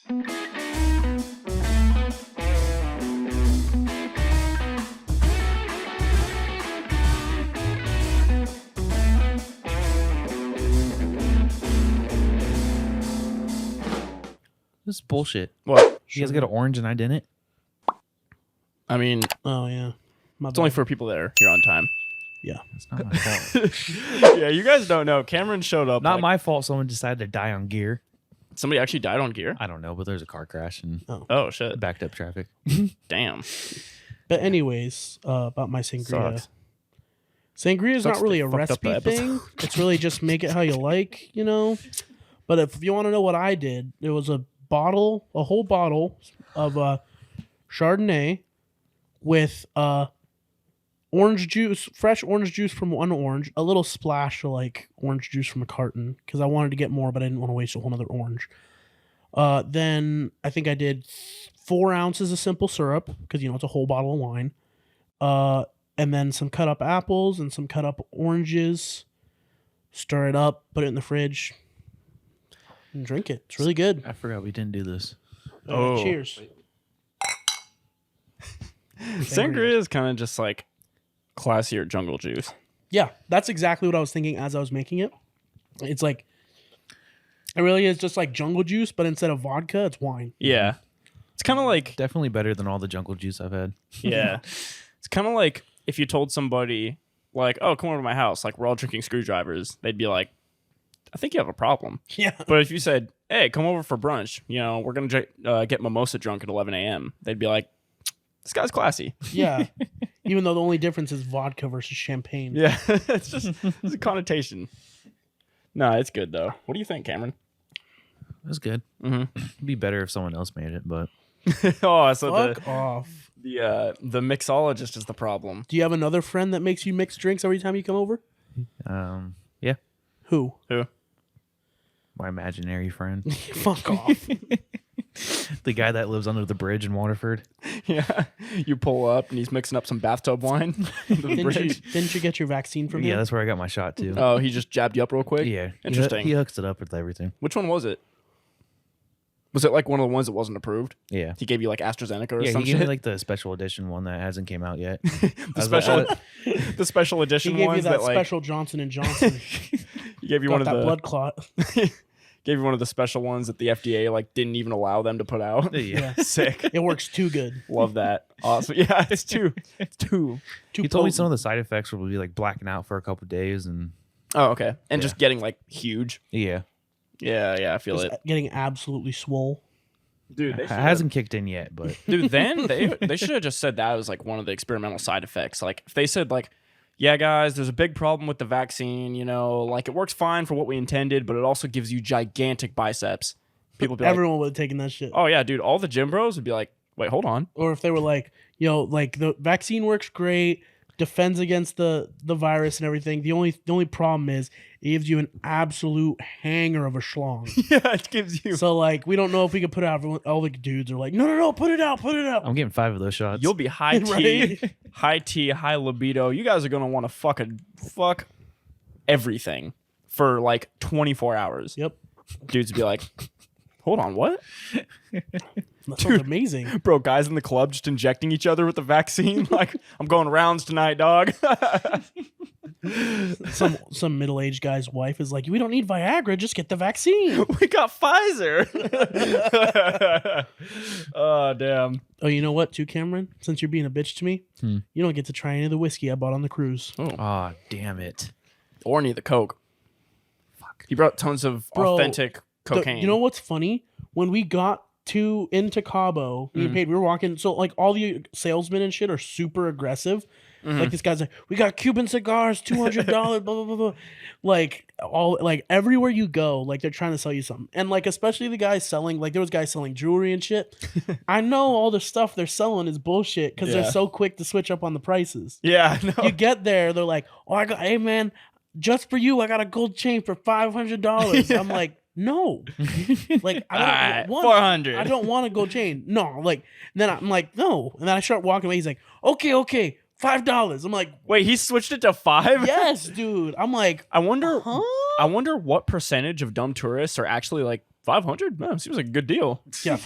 This is bullshit. What? You guys got an orange and I didn't? I mean, Oh yeah, it's only for people that are here on time. yeah. It's not my fault. Yeah, you guys don't know. Cameron showed up. Not like, my fault someone decided to die on gear. Somebody actually died on gear. I don't know, but there's a car crash and Oh shit! backed up traffic. Damn. But anyways, about my sangria. Sucks. Sangria is Sucks not really they a fucked up the recipe thing. It's really just make it how you like, you know. But if you want to know what I did, it was a whole bottle of Chardonnay with orange juice, fresh orange juice from one orange, a little splash of like orange juice from a carton because I wanted to get more, but I didn't want to waste a whole other orange. Then I think I did 4 ounces of simple syrup because it's a whole bottle of wine. And then some cut up apples and some cut up oranges. Stir it up, put it in the fridge, and drink it. It's really good. I forgot we didn't do this. Oh. Cheers. Sangria is kind of just like classier jungle juice. Yeah, that's exactly what I was thinking as I was making it. It's like, it really is just like jungle juice, but instead of vodka, it's wine. Yeah. It's kind of like, Definitely better than all the jungle juice I've had. yeah. It's kind of like if you told somebody, like, oh, come over to my house, like, we're all drinking screwdrivers, they'd be like, I think you have a problem. Yeah. But if you said, hey, come over for brunch, we're going to get mimosa drunk at 11 a.m., they'd be like, this guy's classy. Yeah. Even though the only difference is vodka versus champagne. Yeah. It's just it's a connotation. No, it's good, though. What do you think, Cameron? It was good. Mm-hmm. It'd be better if someone else made it, but Oh, so Fuck off. the mixologist is the problem. Do you have another friend that makes you mix drinks every time you come over? yeah, Who? Who? my imaginary friend. Fuck off. The guy that lives under the bridge in Waterford. Yeah. You pull up and he's mixing up some bathtub wine. Under the Didn't you get your vaccine from Yeah, him? that's where I got my shot too. Oh, he just jabbed you up real quick? Yeah. Interesting. He hooks it up with everything. Which one was it? Was it like one of the ones that wasn't approved? Yeah. He gave you like AstraZeneca or Yeah, some he gave me shit? like the special edition one that hasn't came out yet. The special He edition gave you ones that that like special Johnson & Johnson. he gave you Got one of that the blood clot. gave you one of the special ones that the FDA like didn't even allow them to put out. Yeah. Sick. It works too good. Love that. Awesome. Yeah, it's too. Too He told me potent. some of the side effects would be like blacking out for a couple of days and Oh, okay. And just getting like huge. yeah. Yeah, I feel Just it. getting absolutely swole. Dude, It hasn't kicked in yet, but Dude, then they should have just said that was like one of the experimental side effects. Like if they said like, yeah, guys, there's a big problem with the vaccine, like it works fine for what we intended, but it also gives you gigantic biceps. People be like, Everyone would have taken that shit. oh yeah, dude, all the gym bros would be like, wait, hold on. Or if they were like, like the vaccine works great, defends against the virus and everything. The only problem is it gives you an absolute hanger of a schlong. Yeah, it gives you. So like we don't know if we could put it out. All the dudes are like, no, put it out. I'm getting 5 of those shots. You'll be high T, high libido. You guys are gonna want to fuck everything for like 24 hours. Yep. Dudes would be like, hold on, what? That sounds amazing. Bro, guys in the club just injecting each other with the vaccine. Like, I'm going rounds tonight, dog. Some middle-aged guy's wife is like, we don't need Viagra, just get the vaccine. We got Pfizer. Oh, damn. Oh, you know what, too, Cameron? Since you're being a bitch to me, you don't get to try any of the whiskey I bought on the cruise. Oh, damn it. Or any of the Coke. Fuck. He brought tons of authentic cocaine. You know what's funny? When we got into Cabo, we were walking, so like all the salesmen and shit are super aggressive. Like this guy's like, we got Cuban cigars, $200, blah blah blah blah. Like everywhere you go, like they're trying to sell you something, and like especially the guys selling, like there was guys selling jewelry and shit. I know all the stuff they're selling is bullshit because they're so quick to switch up on the prices. Yeah, no. You get there, they're like, hey man, just for you, I got a gold chain for $500. Yeah. I'm like, no, like I don't want 400. I don't want a gold chain. No, like then I'm like, no, and then I start walking away. He's like, okay, $5. I'm like, wait, he switched it to 5? yes, dude. I'm like, I wonder huh? I wonder what percentage of dumb tourists are actually like $500? Man, seems like a good deal. Yeah.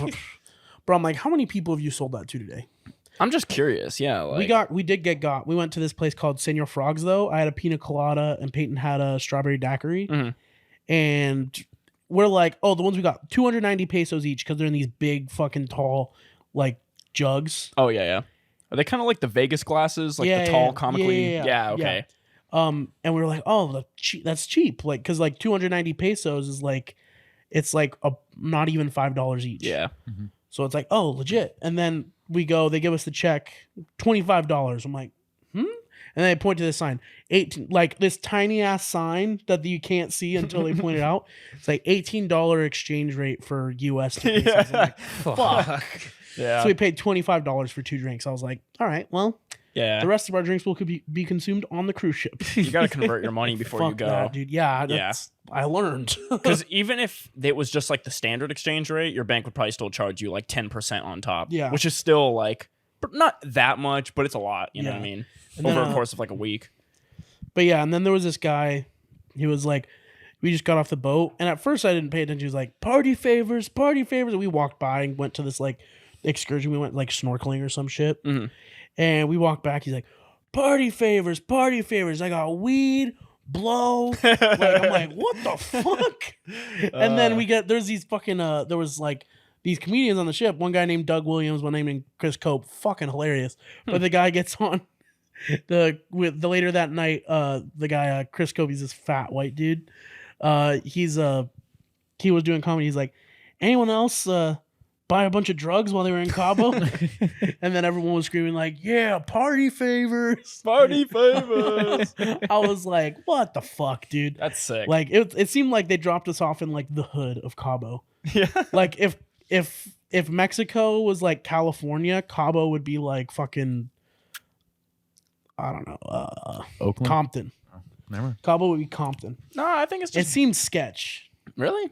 Bro, I'm like, how many people have you sold that to today? I'm just curious. Yeah. Like, We did get got. We went to this place called Senor Frogs, though. I had a pina colada and Peyton had a strawberry daiquiri. Mhm. And we're like, oh, the ones we got, 290 pesos each because they're in these big fucking tall, like, jugs. oh, yeah. Are they kind of like the Vegas glasses? Like Yeah, the tall, yeah. comically? Yeah, Okay. And we were like, oh, that's cheap. Like, because, like, 290 pesos is like, it's like not even $5 each. Yeah. So it's like, oh, legit. And then we go, they give us the check, $25. I'm like, And then they point to this sign, 18, like this tiny ass sign that you can't see until they point it out. It's like $18 exchange rate for US to pesos. I'm like, fuck. Yeah. So we paid $25 for 2 drinks. I was like, all right, well, Yeah. the rest of our drinks will be consumed on the cruise ship. You got to convert your money before you Fuck go. that, dude. Yeah, I learned. Because even if it was just like the standard exchange rate, your bank would probably still charge you like 10% on top. Yeah. Which is still like, not that much, but it's a lot. You know what I Yeah. mean? And Over then, a course of like a week. But yeah, and then there was this guy. He was like, we just got off the boat, and at first I didn't pay attention. He was like, party favors, party favors. And we walked by and went to this like excursion. We went like snorkeling or some shit. Mhm. And we walked back. He's like, party favors, party favors. I got weed, blow. Like, I'm like, what the fuck? And then there's these fucking, there was like these comedians on the ship. One guy named Doug Williams, one named Chris Cope. Fucking hilarious. But the guy gets on with the later that night, the guy, Chris Cope, he's this fat white dude. He was doing comedy. He's like, anyone else, buy a bunch of drugs while they were in Cabo? And then everyone was screaming like, yeah, party favors. Party favors. I was like, what the fuck, dude? That's sick. Like it seemed like they dropped us off in like the hood of Cabo. Yeah. Like if Mexico was like California, Cabo would be like fucking, I don't know, Oakland. Compton. Never. Cabo would be Compton. No, I think it's It just seemed sketch. really.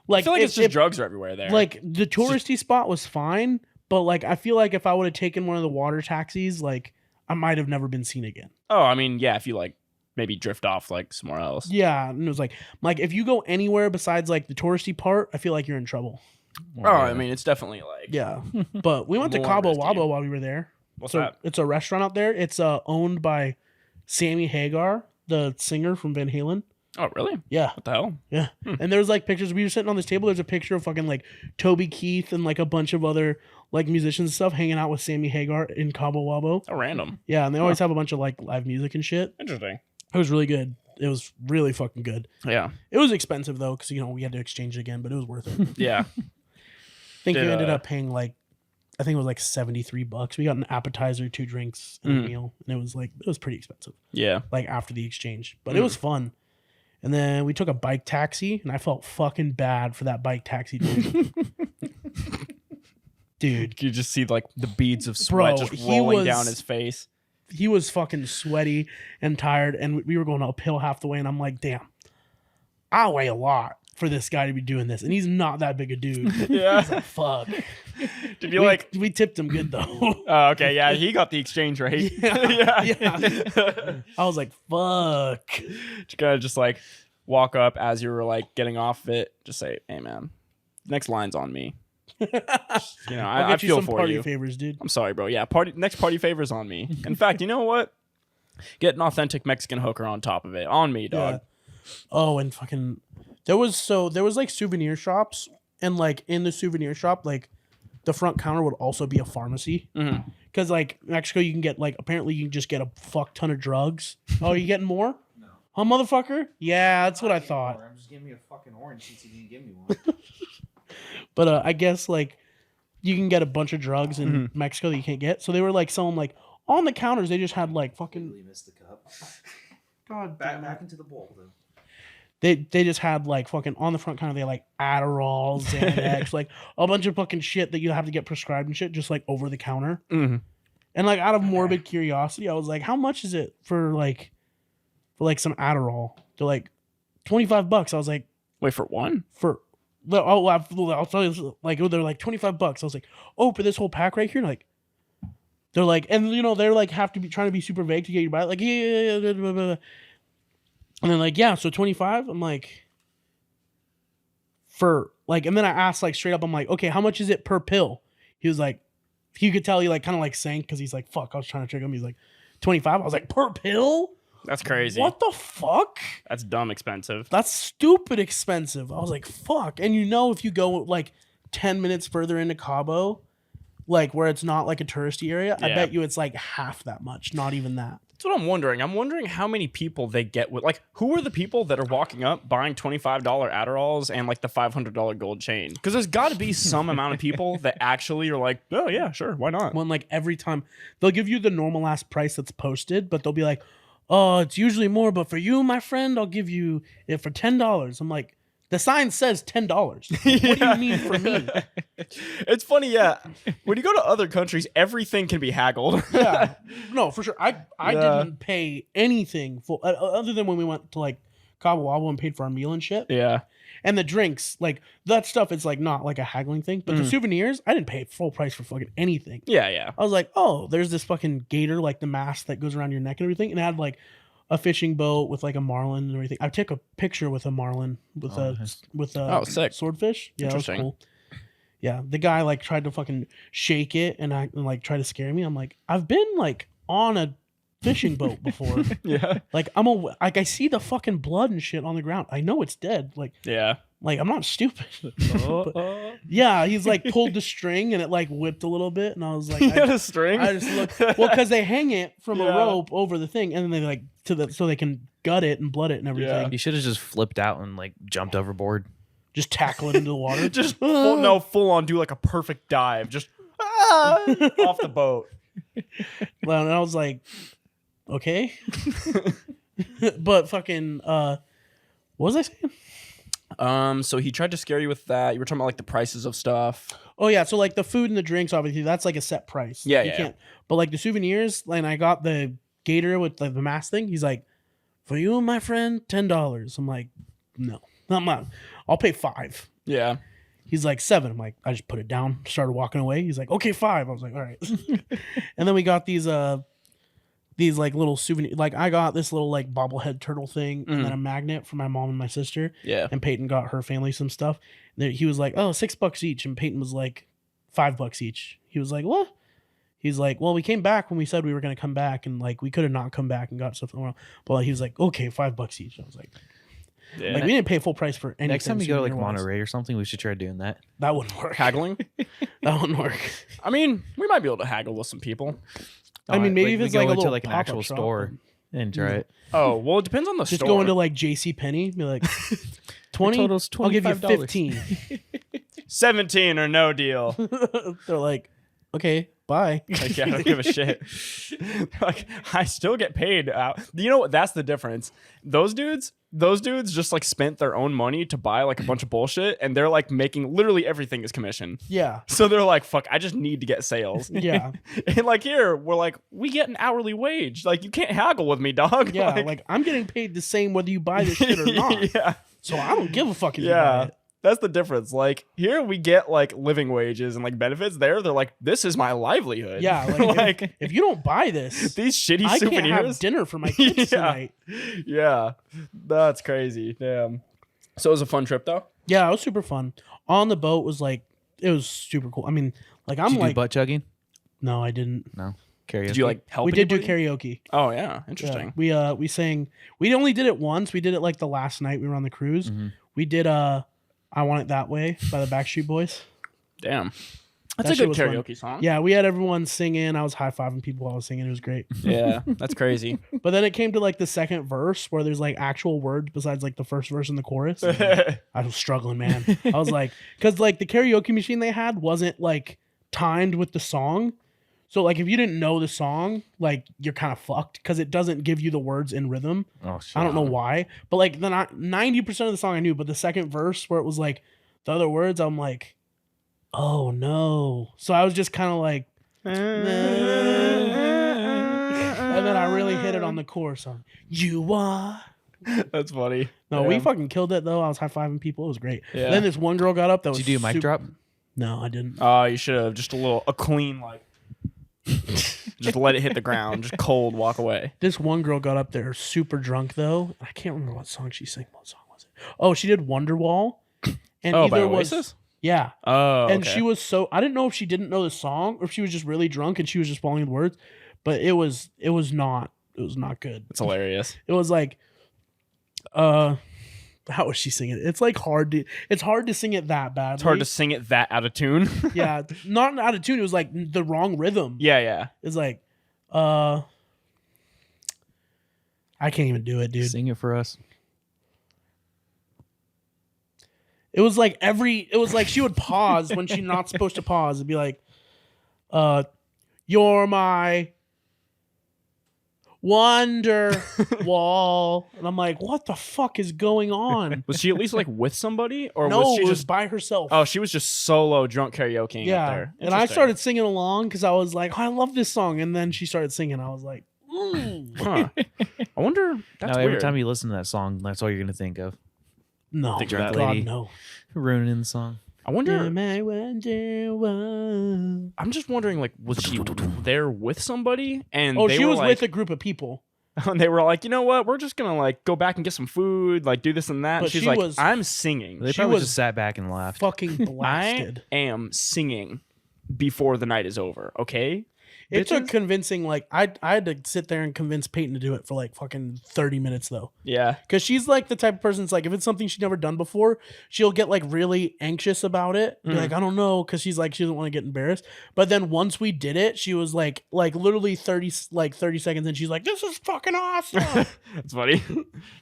Like I feel like it's if- just drugs are everywhere there. Like the touristy spot was fine, but like I feel like if I would have taken one of the water taxis, like I might have never been seen again. oh, I mean, yeah, if you like maybe drift off like somewhere else. Yeah, and it was like if you go anywhere besides like the touristy part, I feel like you're in trouble. Oh, I mean, it's definitely like Yeah, but we went to More Cabo risky. Wabo while we were there. what's So that? it's a restaurant out there. It's owned by Sammy Hagar, the singer from Van Halen. Oh, really? Yeah. What the hell? Yeah. And there's like pictures. We were sitting on this table. There's a picture of fucking like Toby Keith and like a bunch of other like musicians and stuff hanging out with Sammy Hagar in Cabo Wabo. Oh, random. Yeah. And they always have a bunch of like live music and shit. Interesting. It was really good. It was really fucking good. Yeah. It was expensive though, because we had to exchange it again, but it was worth it. I Yeah. think we Did, ended up paying like, I think it was like $73. We got an appetizer, 2 drinks, and a meal, and it was pretty expensive. Yeah. Like after the exchange, but it was fun. And then we took a bike taxi, and I felt fucking bad for that bike taxi dude. Dude, You just see like the beads of sweat Bro, just he rolling was- down his face. he was fucking sweaty and tired, and we were going uphill half the way, and I'm like, damn, I weigh a lot for this guy to be doing this, and he's not that big a dude. Yeah. Like, fuck. Did you like? We tipped him good though. Oh, okay. Yeah, he got the exchange rate. Yeah. I was like, fuck. You gotta just like walk up as you were like getting off it. Just say, "Hey, man, next line's on me." You know, I'll I get you feel some for party you. favors, dude. I'm sorry, bro. Yeah, next party favors on me. In fact, you know what? Get an authentic Mexican hooker on top of it. On me, dog. Yeah. Oh, and fucking there was like souvenir shops, and like in the souvenir shop, like the front counter would also be a pharmacy. Mhm. Cause like Mexico, you can get like apparently you can just get a fuck ton of drugs. Oh, you getting more? No. Huh, motherfucker? Yeah, that's what I thought. I'm just giving me a fucking orange since you didn't give me one. But I guess like you can get a bunch of drugs in Mexico that you can't get. So they were like selling like on the counters. They just had like fucking. Really missed the cup. God Back into the bowl though. They just had like fucking on the front counter. They had like Adderall, Xanax, like a bunch of fucking shit that you have to get prescribed and shit, just like over the counter. Mhm. And like out of morbid curiosity, I was like, how much is it for some Adderall? They're like $25. I was like, Wait for one. I'll tell you, like they're like $25. I was like, oh, for this whole pack right here, like they're like, and you know they're like have to be trying to be super vague to get you to buy it, like yeah, blah, blah, blah. And they're like, yeah, so 25. I'm like, for like, and then I asked like straight up, I'm like, okay, how much is it per pill? He was like, you could tell he like kind of like sank because he's like, fuck, I was trying to trick him. He's like, 25. I was like, per pill? That's crazy. What the fuck? That's dumb expensive. That's stupid expensive. I was like, fuck. And if you go like 10 minutes further into Cabo, like where it's not like a touristy area, I bet you it's like half that much, not even that. That's what I'm wondering. I'm wondering how many people they get with, like, who are the people that are walking up buying $25 Adderalls and like the $500 gold chain? Because there's got to be some amount of people that actually are like, oh yeah, sure, why not? When like every time they'll give you the normal ass price that's posted, but they'll be like, oh, it's usually more, but for you, my friend, I'll give you it for $10. I'm like, the sign says $10. What do you mean for me? It's funny, yeah. When you go to other countries, everything can be haggled. Yeah, no, for sure. I didn't pay anything for other than when we went to like Cabo Wabo and paid for our meal and shit. Yeah. And the drinks, like that stuff, it's like not like a haggling thing. But the souvenirs, I didn't pay full price for fucking anything. Yeah, yeah. I was like, oh, there's this fucking gator, like the mask that goes around your neck and everything, and it had like a fishing boat with like a marlin and everything. I took a picture with a marlin with a sick. swordfish. Yeah, that was Interesting. cool. Yeah, the guy like tried to fucking shake it and like try to scare me. I'm like, I've been like on a fishing boat before. Yeah. Like I see the fucking blood and shit on the ground. I know it's dead. Like I'm not stupid. But, yeah, he's like pulled the string and it like whipped a little bit, and I was like, He had a string? I just looked because they hang it from a rope over the thing, and then they like so they can gut it and blood it and everything. Yeah. You should have just flipped out and like jumped overboard. Just tackle it into the water. Just full on do like a perfect dive. Just off the boat. Well, and I was like, okay. But fucking what was I saying? So he tried to scare you with that. You were talking about like the prices of stuff. Oh yeah, so like the food and the drinks, obviously that's like a set price. Yeah, you yeah. can't. But like the souvenirs, and I got the gator with like the mask thing. He's like, for you and my friend, $10. I'm like, no, I'm not. I'll pay $5. Yeah. He's like $7. I'm like, I just put it down, started walking away. He's like, okay, $5. I was like, all right. And then we got these like little souvenir. Like I got this little like bobblehead turtle thing and then a magnet for my mom and my sister. Yeah. And Peyton got her family some stuff. And he was like, oh, $6 each. And Peyton was like, $5 each. He was like, what? He's like, well, we came back when we said we were going to come back. And like, we could have not come back and got stuff. But like, he was like, okay, $5 each. I was like, Yeah. like we didn't pay full price for anything. Next time you go to like souvenir-wise. Monterey or something, we should try doing that. That wouldn't work. Haggling? That wouldn't work. I mean, we might be able to haggle with some people. I mean, maybe if we it's go like a into little like an pop-up actual shop, store and try it. Oh, well, it depends on the just store. go into like JCPenney, be like, 20? total's I'll give you $25. 15. 17 or no deal. They're like, okay, bye. Like, yeah, I don't give a shit. Like, I still get paid out. You know what? That's the difference. Those dudes just like spent their own money to buy like a bunch of bullshit, and they're like making literally everything is commission. Yeah. So they're like, fuck, I just need to get sales. Yeah. And like here, we're like, we get an hourly wage. Like, you can't haggle with me, dog. Yeah. Like, I'm getting paid the same whether you buy this shit or not. Yeah. So I don't give a fuck if you buy Yeah. it. That's the difference. Like, here we get like living wages and like benefits. There, they're like, this is my livelihood. Yeah. Like, if you don't buy this, these shitty I souvenirs. can't have dinner for my kids tonight. Yeah, that's crazy. Damn. So it was a fun trip though. Yeah, it was super fun. On the boat was like, it was super cool. I mean, like, I'm Did you like, do butt chugging? no, I didn't. No. Karaoke. Did you like help? We did do anybody? karaoke. Oh yeah, interesting. Yeah. We sang. We only did it once. We did it like the last night we were on the cruise. We did I Want It That Way by the Backstreet Boys. Damn, That that's a shit good was fun. karaoke song. Yeah, we had everyone singing. I was high-fiving people while I was singing. It was great. Yeah, that's crazy. But then it came to like the second verse where there's like actual words besides like the first verse and the chorus. I was struggling, man. I was like, because like the karaoke machine they had wasn't like timed with the song. So like if you didn't know the song, like you're kind of fucked because it doesn't give you the words in rhythm. Oh shit. I don't know why, but like the 90% of the song I knew, but the second verse where it was like the other words, I'm like, oh no. So I was just kind of like, and then I really hit it on the chorus song. You are. That's funny. No, we fucking killed it though. I was high fiving people. It was great. Yeah. Then this one girl got up that was. Did you do a mic drop? No, I didn't. Oh, you should have just a clean like. Just let it hit the ground. Just cold. Walk away. This one girl got up there super drunk though. I can't remember what song she sang. What song was it? Oh, she did Wonderwall. And Oh, by either was Oasis? yeah. Oh, And okay. she was so I didn't know if she didn't know the song or if she was just really drunk and she was just following the words, but it was not good. It's hilarious. It was like how was she singing it? It's like hard to sing it that badly. It's hard to sing it that out of tune. Yeah, not out of tune. It was like the wrong rhythm. Yeah. It's like I can't even do it, dude. Sing it for us. It was like she would pause when she's not supposed to pause. It'd be like, you're my wonder wall. And I'm like, what the fuck is going on? Was she at least like with somebody, or No, was she it was just? by herself. Oh, she was just solo drunk karaokeing up yeah. there. And I Interesting. started singing along because I was like, oh, I love this song. And then she started singing. I was like, Huh. I wonder. That's Now, weird. every time you listen to that song, that's all you're gonna think of. no, Think God, about lady. no. Ruining the song. I wonder. Am I wonder why? I'm just wondering, like, was she there with somebody? And Oh, they she were was like, with a group of people. and they were like, you know what? We're just gonna like go back and get some food, like do this and that. But And she's she like, was- I'm singing. They She probably was just sat back and laughed. Fucking I blasted. am singing before the night is over. Okay. It took bitches? convincing, like, I had to sit there and convince Peyton to do it for like fucking 30 minutes though. Yeah. Because she's like the type of person that's like, if it's something she's never done before, she'll get like really anxious about it. Be like, I don't know. Because she's like, she doesn't want to get embarrassed. But then once we did it, she was like literally 30 seconds. And she's like, this is fucking awesome. That's funny.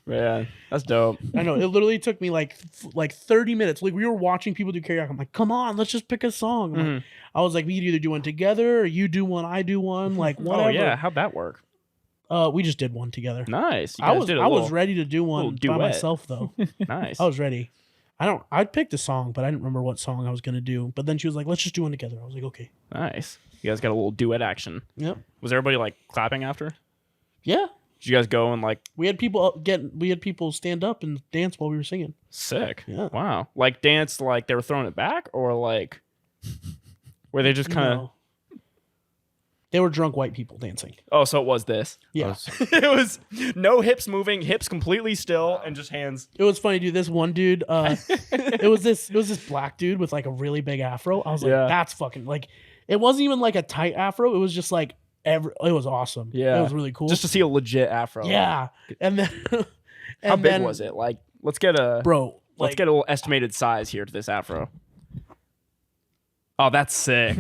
Man, that's dope. I know. It literally took me like 30 minutes. Like we were watching people do karaoke. I'm like, come on, let's just pick a song. I'm like, I was like, we could either do one together or you do one, I do one. Like, whatever. Oh yeah, how'd that work? We just did one together. Nice. You I guys was did a I was little- ready to do one little by duet. myself though. Nice. I was ready. I picked a song, but I didn't remember what song I was gonna do. But then she was like, "Let's just do one together." I was like, "Okay." Nice. You guys got a little duet action. Yep. Was everybody like clapping after? Yeah. Did you guys go and like We had people stand up and dance while we were singing. sick? Yeah. Wow. Like dance like they were throwing it back, or like were they just kind of? No. They were drunk white people dancing. Oh, so it was this. Yeah. It was no hips moving, hips completely still, and just hands. It was funny, dude. This one dude, it was this black dude with like a really big afro. I was like, Yeah. that's fucking like, it wasn't even like a tight afro. It was just like it was awesome. Yeah. It was really cool. Just to see a legit afro. yeah. And then, How big was it? Like, let's get a bro? let's Like, get a little estimated size here to this afro. Oh, that's sick.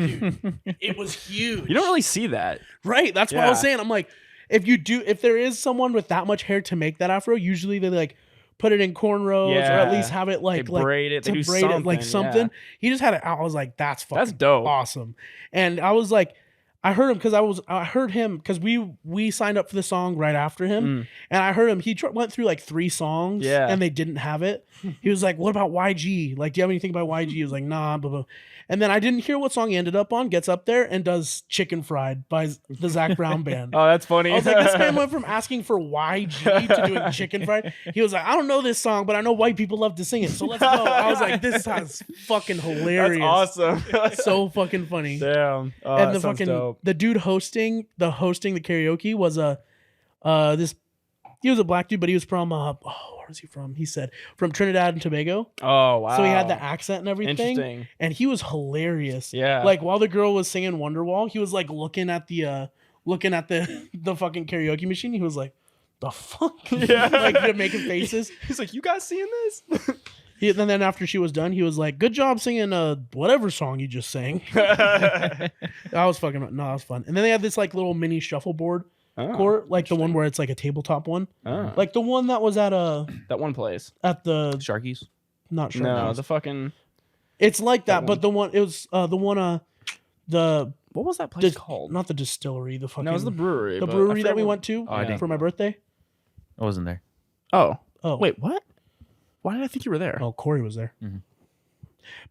it was huge. You don't really see that. Right. That's what I was Yeah. saying. I'm like, if there is someone with that much hair to make that afro, usually they like put it in cornrows or at Yeah. least have it like They braid it. They to do braid it like something, something. yeah. He just had it. I was like, that's fucking That's dope. awesome. And I was like, I heard him because we signed up for the song right after him, and I heard him. He went through like 3 songs, Yeah. and they didn't have it. He was like, "What about YG? Like, do you have anything by YG?" He was like, "Nah." Blah, blah. And then I didn't hear what song he ended up on. Gets up there and does "Chicken Fried" by the Zach Brown Band. Oh, that's funny. I was like, this man went from asking for YG to doing Chicken Fried. He was like, I don't know this song, but I know white people love to sing it, so let's go. I was like, this is fucking hilarious. That's awesome. So fucking funny. Damn. Oh, And that the sounds fucking dope. the dude hosting the karaoke was he was a black dude, but he was from where was he from? He said from Trinidad and Tobago. Oh wow. So he had the accent and everything. Interesting. And he was hilarious. Yeah. Like while the girl was singing Wonderwall, he was like looking at the the fucking karaoke machine. He was like, the fuck? Yeah. Like making faces. He's like, you guys seeing this? And then after she was done, he was like, good job singing whatever song you just sang. That was fun. And then they had this like little mini shuffleboard court, like the one where it's like a tabletop one. Oh. Like the one that was at That one place. the Sharkies. not sure. No, the fucking. It's like that, one. but the one it was the one the What was that place dis- called? not the distillery, the fucking No, it was the brewery. the but I brewery forget that we what- went to I didn't for my birthday. I wasn't there. Oh. Oh Wait, what? Why did I think you were there? Oh, Corey was there. Mhm.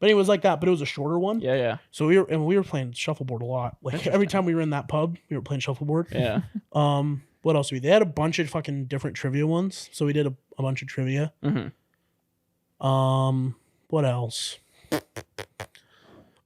But it was like that, but it was a shorter one. Yeah, yeah. So we were playing shuffleboard a lot. Like every time we were in that pub, we were playing shuffleboard. Yeah. What else? They had a bunch of fucking different trivia ones. So we did a bunch of trivia. Mhm. What else?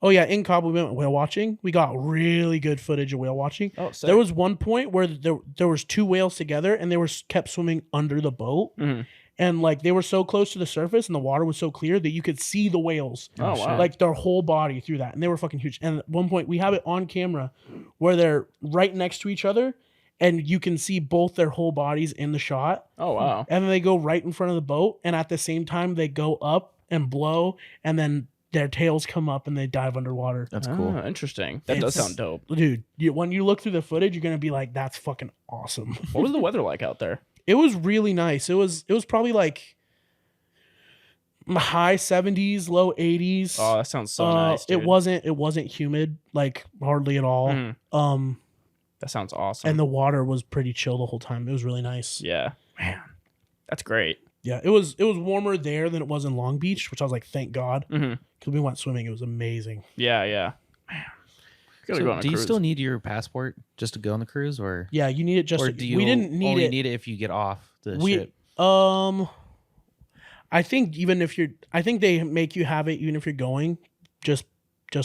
Oh yeah, in Cabo we went whale watching. We got really good footage of whale watching. Oh, sick. There was one point where there was 2 whales together and they were kept swimming under the boat. Mhm. and like they were so close to the surface and the water was so clear that you could see the whales, Oh, wow. like their whole body through that, and they were fucking huge. And at one point, we have it on camera where they're right next to each other, and you can see both their whole bodies in the shot. Oh, wow. And then they go right in front of the boat, and at the same time, they go up and blow, and then their tails come up and they dive underwater. That's cool. Oh, interesting. That does It's- sound dope. Dude, when you look through the footage, you're gonna be like, "That's fucking awesome." What was the weather like out there? It was really nice. It was probably like high 70s, low 80s. Oh, that sounds so nice, dude. It wasn't humid, like hardly at all. Mhm. That sounds awesome. And the water was pretty chill the whole time. It was really nice. yeah. Man, that's great. Yeah, it was warmer there than it was in Long Beach, which I was like, thank God, hmm because we went swimming. It was amazing. Yeah, yeah. Man. Gotta So go on a do you cruise. still need your passport just to go on the cruise, or Yeah, you need it just. or do you we didn't need only it. need it if you get off the we ship? I think I think they make you have it even if you're going, just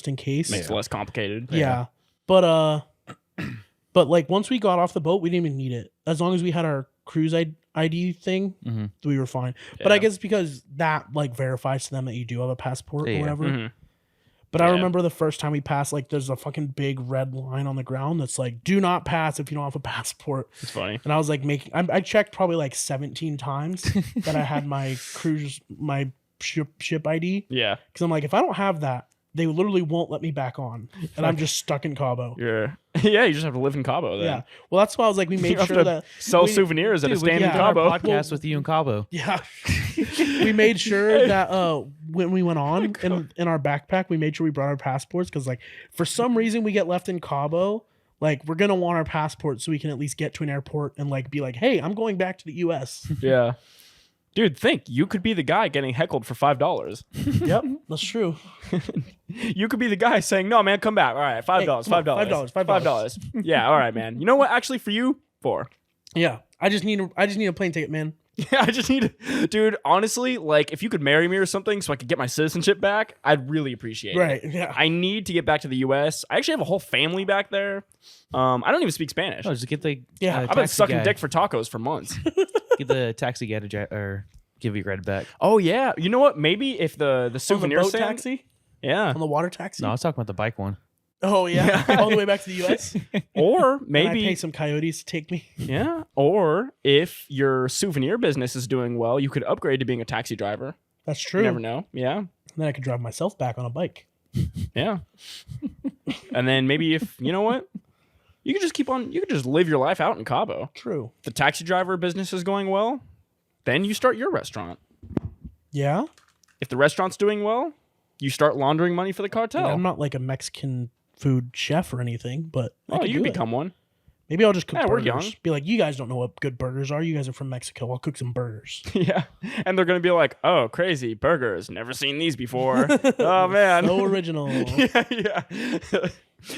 in case. Makes it less complicated. Yeah. But like once we got off the boat, we didn't even need it. As long as we had our cruise ID thing, Mhm. we were fine. But I Yeah. guess because that like verifies to them that you do have a passport Yeah. or whatever. Mhm. But I Yeah. remember the first time we passed, like there's a fucking big red line on the ground that's like, do not pass if you don't have a passport. It's funny. And I was like I checked probably like 17 times that I had my ship ID. Yeah. Because I'm like, if I don't have that, they literally won't let me back on. And I'm just stuck in Cabo. You're yeah, you just have to live in Cabo then. Yeah. Well, that's why I was like, we You made have sure to that. sell we- souvenirs at a Dude, we stand in can do our Cabo. podcast with you in Cabo. Yeah. We made sure that when we went on in our backpack, we made sure we brought our passports because, like, for some reason we get left in Cabo. Like, we're going to want our passport so we can at least get to an airport and, like, be like, hey, I'm going back to the U.S. Yeah. Dude, think you could be the guy getting heckled for $5. Yep, that's true. You could be the guy saying, "No, man, come back." All right, $5, Hey, come on, $5, $5. $5. Yeah, all right, man. You know what? Actually, for you, 4. Yeah. I just need a plane ticket, man. Yeah, I just need, dude. Honestly, like, if you could marry me or something, so I could get my citizenship back, I'd really appreciate it. Right. Yeah. I need to get back to the U.S. I actually have a whole family back there. I don't even speak Spanish. Oh, just get the Yeah, I've been taxi sucking guy. dick for tacos for months. Get the taxi guy to or give you credit back. Oh yeah, you know what? Maybe if the On the souvenir boat stand, taxi? yeah, On the water taxi? No, I was talking about the bike one. Oh, yeah. All the way back to the U.S.? or And I pay maybe some coyotes to take me. yeah, or if your souvenir business is doing well, you could upgrade to being a taxi driver. That's true. You never know. Yeah, Then I could drive myself back on a bike. yeah. And then maybe if you know what, you could just keep on. You could just live your life out in Cabo. True. The taxi driver business is going well, then you start your restaurant. Yeah? If the restaurant's doing well, you start laundering money for the cartel. I'm not like a Mexican food chef or anything, but I Oh, could you do can it. become one. Maybe I'll just cook Yeah, we're burgers. young. Be like, you guys don't know what good burgers are. You guys are from Mexico. I'll cook some burgers. Yeah. And they're going to be like, oh, crazy burgers. Never seen these before. Oh, man. So original. yeah, yeah.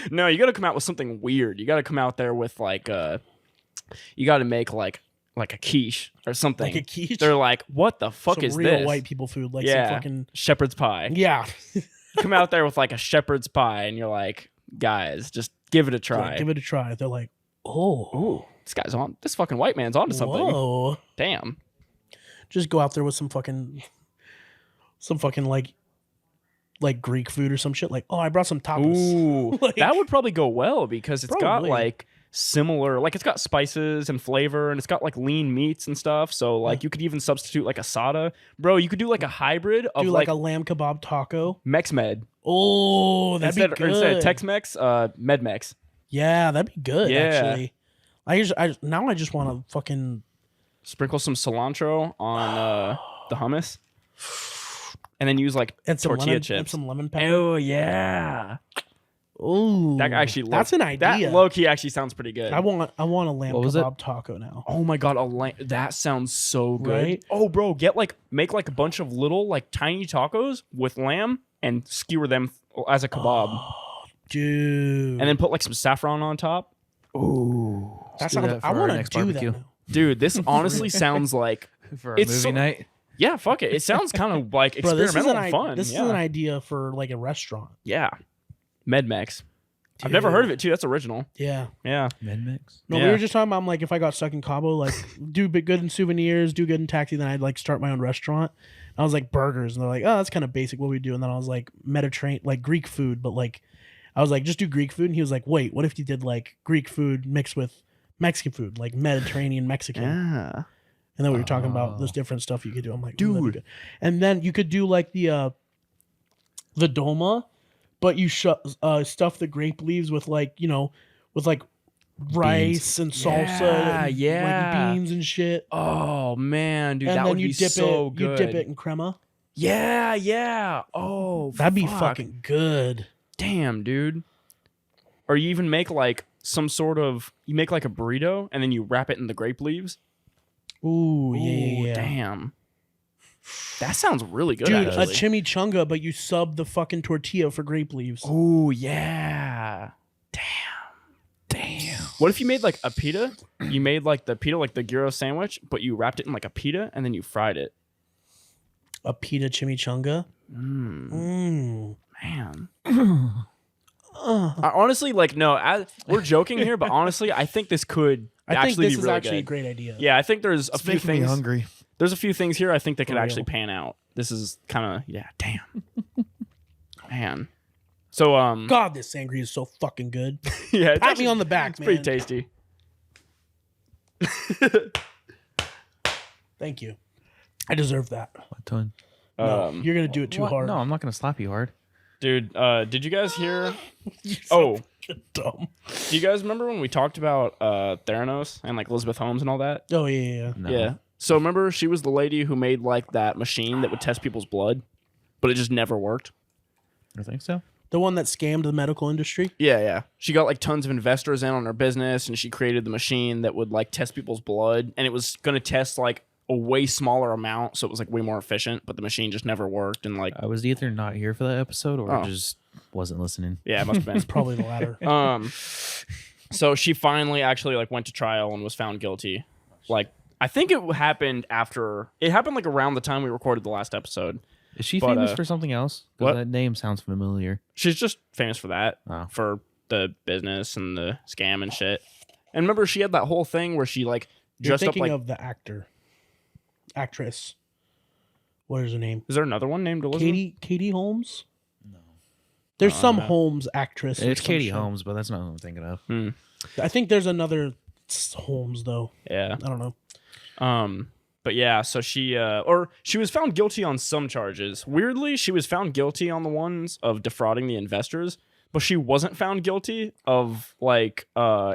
No, you got to come out with something weird. You got to come out there with like, you got to make like a quiche or something. Like a quiche? They're like, what the fuck Some is real this? white people food. Like yeah. some fucking... Shepherd's pie. Yeah. Come out there with like a shepherd's pie and you're like, guys, just give it a try. Like, give it a try. They're like, oh. Ooh, this fucking white man's onto something. Whoa. Damn. Just go out there with some fucking like Greek food or some shit. Like, oh, I brought some tapas. Ooh, Like- that would probably go well because it's Probably. got like similar, like it's got spices and flavor and it's got like lean meats and stuff. So like you could even substitute like asada, bro. You could do like a hybrid of Do like like a lamb kebab taco. Mex-Med Oh, that'd be good. instead of Tex-Mex, Med-Mex. Yeah, that'd be good. Yeah. Actually, I just want to fucking Sprinkle some cilantro on the hummus, and then use like and some tortilla lemon, chips. and some lemon pepper. Oh yeah, Ooh, that actually that's an idea. That low key actually sounds pretty good. I want a lamb What was it? kebab taco now. Oh my god, that sounds so good. Right? Oh, bro, make like a bunch of little like tiny tacos with lamb and skewer them as a kebab, Dude, and then put like some saffron on top. Ooh, that do sounds. that for I our want to next do barbecue. that now. Dude, this honestly sounds like For our It's movie so- night. yeah, fuck it. It sounds kind of like Bro, this is experimental an and fun. This yeah. is an idea for like a restaurant. Yeah, Med-Mex. I've never heard of it too. That's original. Yeah. Yeah. Med mix. No, we were just talking about, I'm like, if I got stuck in Cabo, like, do good in souvenirs, do good in taxi, then I'd like start my own restaurant. I was like, burgers, and they're like, oh, that's kind of basic what we do. And then I was like, Mediterranean, like Greek food, but like, I was like, just do Greek food. And he was like, wait, what if you did like Greek food mixed with Mexican food, like Mediterranean Mexican? Yeah. And then we were talking about this different stuff you could do. I'm like, ooh, that'd be Dude. good. And then you could do like the doma, but you stuff the grape leaves with like, you know, with like rice and salsa, and yeah. like beans and shit. Oh man, dude, And that then would you be dip so it, good. you dip it in crema. Yeah. Oh, That'd be fuck. fucking good. Damn, dude. Or you even make like some sort of, you make like a burrito and then you wrap it in the grape leaves. Ooh, Ooh, yeah. Damn. That sounds really good, Dude, a actually. chimichanga, but you sub the fucking tortilla for grape leaves. Oh, yeah. Damn. What if you made like a pita? You made like the pita, like the gyro sandwich, but you wrapped it in like a pita and then you fried it. A pita chimichanga. Man. I honestly, like, no, we're joking here, but honestly, I think this could I think actually this be is really actually a good. great idea. Yeah, I think there's a It's few making me things. hungry. There's a few things here I think that could For actually real. pan out. This is kind of, yeah, damn. Man. So, God, this sangria is so fucking good. yeah, it's Pat me on the back, it's man. pretty tasty. Thank you. I deserve that. What ton? No, you're gonna do it too What? hard. No, I'm not gonna slap you hard. Dude, did you guys hear? You're Oh, so dumb. do you guys remember when we talked about Theranos and like Elizabeth Holmes and all that? Oh yeah. No. Yeah. So remember, she was the lady who made like that machine that would test people's blood, but it just never worked. I think so. The one that scammed the medical industry. Yeah. She got like tons of investors in on her business, and she created the machine that would like test people's blood, and it was gonna test like a way smaller amount, so it was like way more efficient, but the machine just never worked, and like, I was either not here for that episode or Oh. just wasn't listening. yeah, it must have been. Probably the latter. So she finally actually like went to trial and was found guilty. Like, I think it happened like around the time we recorded the last episode. Is she But, famous for something else? 'Cause what? That name sounds familiar. She's just famous for that, Oh. for the business and the scam and shit. And remember, she had that whole thing where she like You're dressed up thinking like. of the actress. What is her name? Is there another one named Elizabeth? Katie Holmes. No. There's some no. Holmes actress. or It's some Katie shit. Holmes, but that's not who I'm thinking of. I think there's another Holmes though. Yeah. I don't know. But yeah, so she was found guilty on some charges. Weirdly, she was found guilty on the ones of defrauding the investors, but she wasn't found guilty of like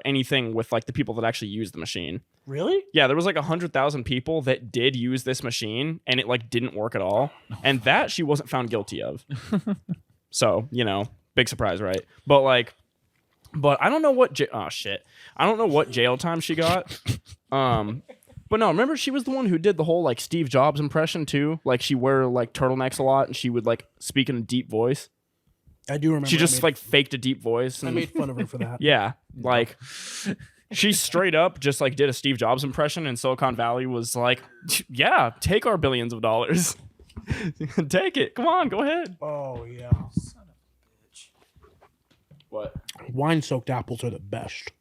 anything with like the people that actually used the machine. Really? Yeah, there was like 100,000 people that did use this machine, and it like didn't work at all, and that she wasn't found guilty of. So, you know, big surprise, right? But I don't know what I don't know what jail time she got. But no, remember she was the one who did the whole like Steve Jobs impression too. Like she wore like turtlenecks a lot, and she would like speak in a deep voice. I do remember. She just like faked a deep voice. I And, made fun of her for that. yeah, like she straight up just like did a Steve Jobs impression, and Silicon Valley was like, "Yeah, take our billions of dollars, take it. Come on, go ahead." Oh yeah. What? Wine soaked apples are the best.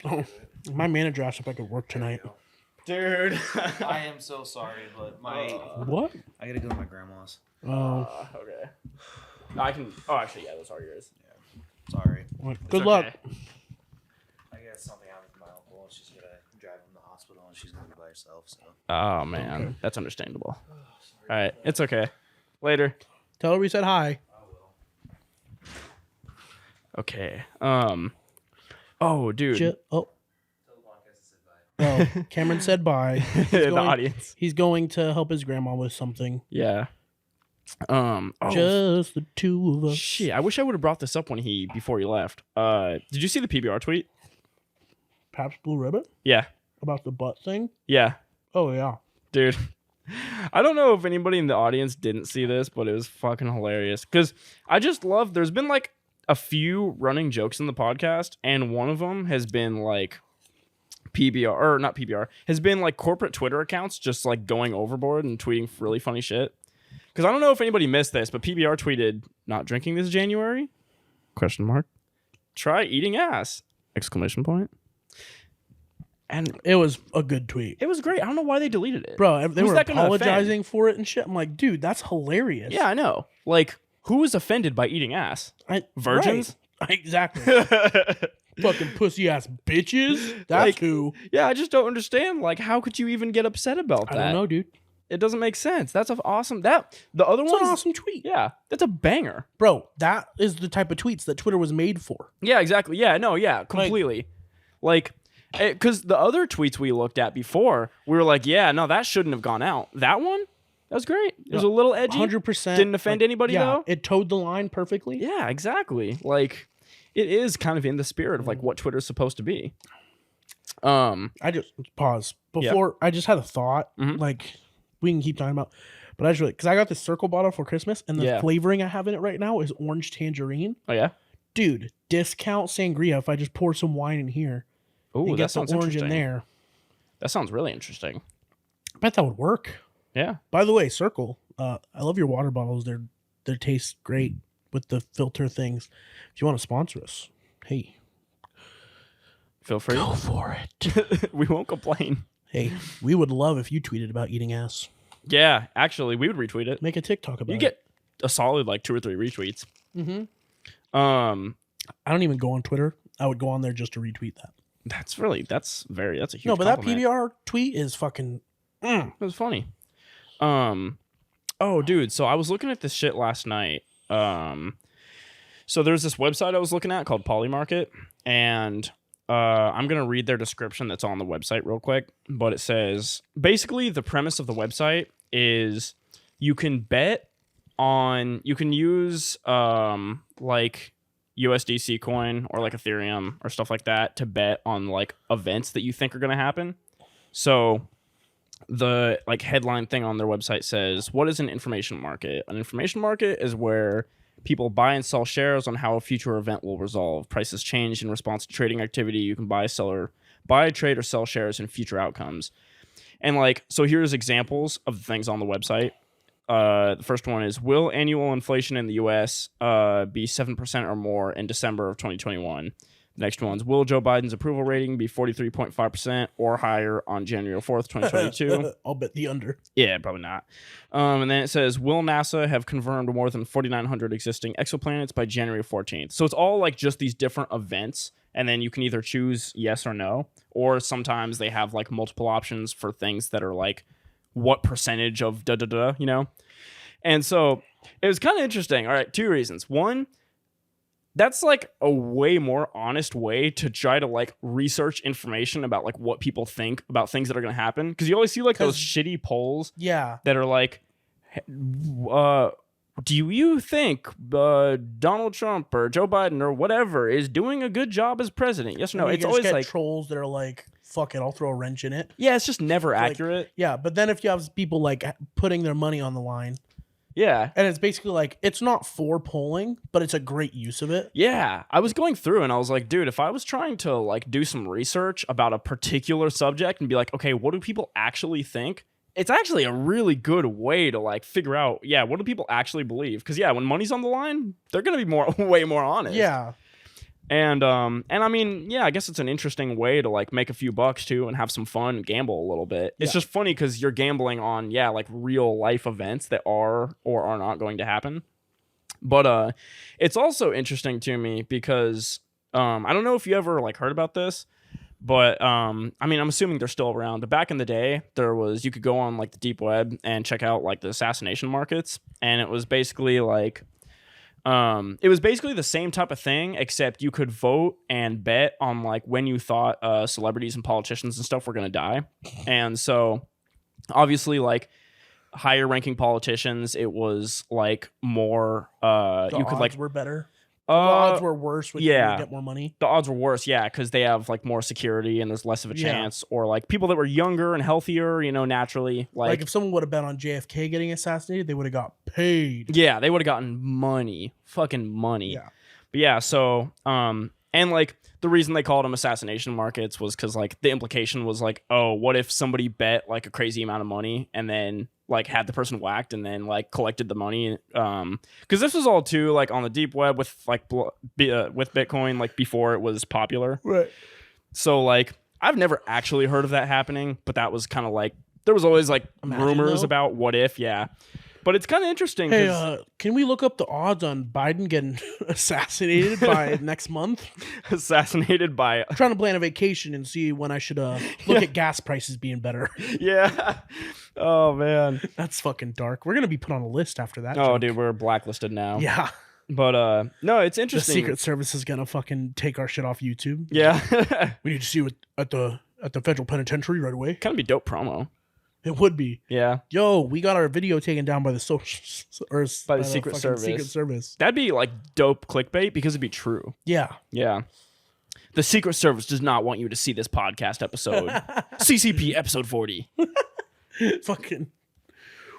Oh, my manager asked if I could work tonight. Dude. I am so sorry, but What? I gotta go to my grandma's. Oh, Okay. I can. Oh, actually, yeah, those are yours. Sorry. good luck. okay. I got something happened to my uncle, and she's gonna drive him to the hospital, and she's gonna be by herself. So Oh man, that's understandable. All right, it's okay. Later. Tell her we said hi. Okay. Oh, dude. Oh, Cameron said bye. The audience. He's going to help his grandma with something. Yeah. Oh, Just the two of us. shit. I wish I would have brought this up before he left. Did you see the PBR tweet? Pabst Blue Ribbon Yeah. about the butt thing. Yeah. Oh yeah. Dude. I don't know if anybody in the audience didn't see this, but it was fucking hilarious. Because I just love, there's been like a few running jokes in the podcast, and one of them has been like PBR or not PBR has been like corporate Twitter accounts just like going overboard and tweeting really funny shit. Because I don't know if anybody missed this, but PBR tweeted, "Not drinking this January?" ? Try eating ass! ! And It was a good tweet. it was great. I don't know why they deleted it. Bro, they Who's were that gonna apologizing for it and shit. I'm like, dude, that's hilarious. Yeah, I know. Like, who was offended by eating ass? Virgins? Right. Exactly. Fucking pussy ass bitches. That's Like, who. Yeah, I just don't understand. Like, how could you even get upset about that? I don't know, dude. It doesn't make sense. That's an awesome. The other It's one, an awesome tweet. yeah, that's a banger. Bro, that is the type of tweets that Twitter was made for. Yeah, exactly. Yeah, no, yeah, completely. Like, because the other tweets we looked at before, we were like, yeah, no, that shouldn't have gone out. That one, that was great. It was a little edgy. 100%. Didn't offend anybody, though. It towed the line perfectly. Yeah, exactly. Like, it is kind of in the spirit of like what Twitter's supposed to be. I just pause before. I just had a thought. Like, we can keep talking about, but I just really, because I got this Circle bottle for Christmas, and the flavoring I have in it right now is orange tangerine. Oh yeah, dude, discount sangria if I just pour some wine in here. Oh, and that get sounds the orange interesting. in there. That sounds really interesting. I bet that would work. Yeah. By the way, Circle, I love your water bottles. They taste great with the filter things. If you want to sponsor us, hey, feel free. go for it. We won't complain. Hey, we would love if you tweeted about eating ass. Yeah, actually, we would retweet it. Make a TikTok about it. You get a solid like 2 or 3 retweets. I don't even go on Twitter. I would go on there just to retweet that. That's a huge No, but that compliment. PBR tweet is fucking. It was funny. Oh, dude. So I was looking at this shit last night. So there's this website I was looking at called Polymarket, and I'm gonna read their description that's on the website real quick. But it says basically the premise of the website is you can use like USDC coin or like Ethereum or stuff like that to bet on like events that you think are gonna happen. So the like headline thing on their website says, what is an information market? An information market is where people buy and sell shares on how a future event will resolve. Prices change in response to trading activity. You can buy, trade, or sell shares in future outcomes. And like, so here's examples of the things on the website. The first one is, will annual inflation in the U.S. Be 7% or more in December of 2021? The next one's, will Joe Biden's approval rating be 43.5% or higher on January 4th, 2022? I'll bet the under. Yeah, probably not. And then it says, will NASA have confirmed more than 4,900 existing exoplanets by January 14th? So it's all like just these different events, and then you can either choose yes or no, or sometimes they have like multiple options for things that are like, what percentage of da-da-da, you know? And so it was kind of interesting. All right, 2 reasons. One, that's like a way more honest way to try to like research information about like what people think about things that are going to happen. Because you always see like those shitty polls Yeah. that are like, do you think Donald Trump or Joe Biden or whatever is doing a good job as president? Yes or no? You It's just always get like, trolls that are like, fuck it, I'll throw a wrench in it. yeah, it's just never Like, accurate. Yeah, but then if you have people like putting their money on the line, Yeah. and it's basically like, it's not for polling, but it's a great use of it. Yeah, I was going through and I was like, dude, if I was trying to like do some research about a particular subject and be like, okay, what do people actually think? It's actually a really good way to like figure out, yeah, what do people actually believe? Because yeah, when money's on the line, they're gonna be way more honest. Yeah. And I mean, yeah, I guess it's an interesting way to like make a few bucks too and have some fun and gamble a little bit. It's just funny because you're gambling on, yeah, like real life events that are or are not going to happen. But it's also interesting to me because I don't know if you ever like heard about this, but I mean, I'm assuming they're still around. But back in the day, you could go on like the deep web and check out like the assassination markets, and it was basically like the same type of thing, except you could vote and bet on like when you thought celebrities and politicians and stuff were going to die. And so obviously like higher ranking politicians, it was like more you could like were better. The odds were worse when you yeah. would get more money. The odds were worse, yeah, because they have like more security and there's less of a chance. Or like people that were younger and healthier, you know, naturally. Like if someone would have bet on JFK getting assassinated, they would have got paid. Yeah, they would have gotten money. Fucking money. Yeah. But yeah, so and And like the reason they called them assassination markets was because like the implication was like, oh, what if somebody bet like a crazy amount of money and then like had the person whacked and then like collected the money? Because this was all too like on the deep web with like with Bitcoin like before it was popular. Right. So like I've never actually heard of that happening, but that was kind of like there was always like rumors about what if, yeah. But it's kind of interesting. Hey, can we look up the odds on Biden getting assassinated by next month? Assassinated by... I'm trying to plan a vacation and see when I should look at gas prices being better. Yeah. Oh, man. That's fucking dark. We're going to be put on a list after that. Oh, dude, we're blacklisted now. Yeah. But, no, it's The interesting. Secret Service is going to fucking take our shit off YouTube. Yeah. We need to see you at the federal penitentiary right away. Kind of be dope promo. It would be. Yeah. Yo, we got our video taken down by the by the Secret Service. Secret Service. That'd be like dope clickbait because it'd be true. Yeah. Yeah. The Secret Service does not want you to see this podcast episode. CCP episode 40. Fucking.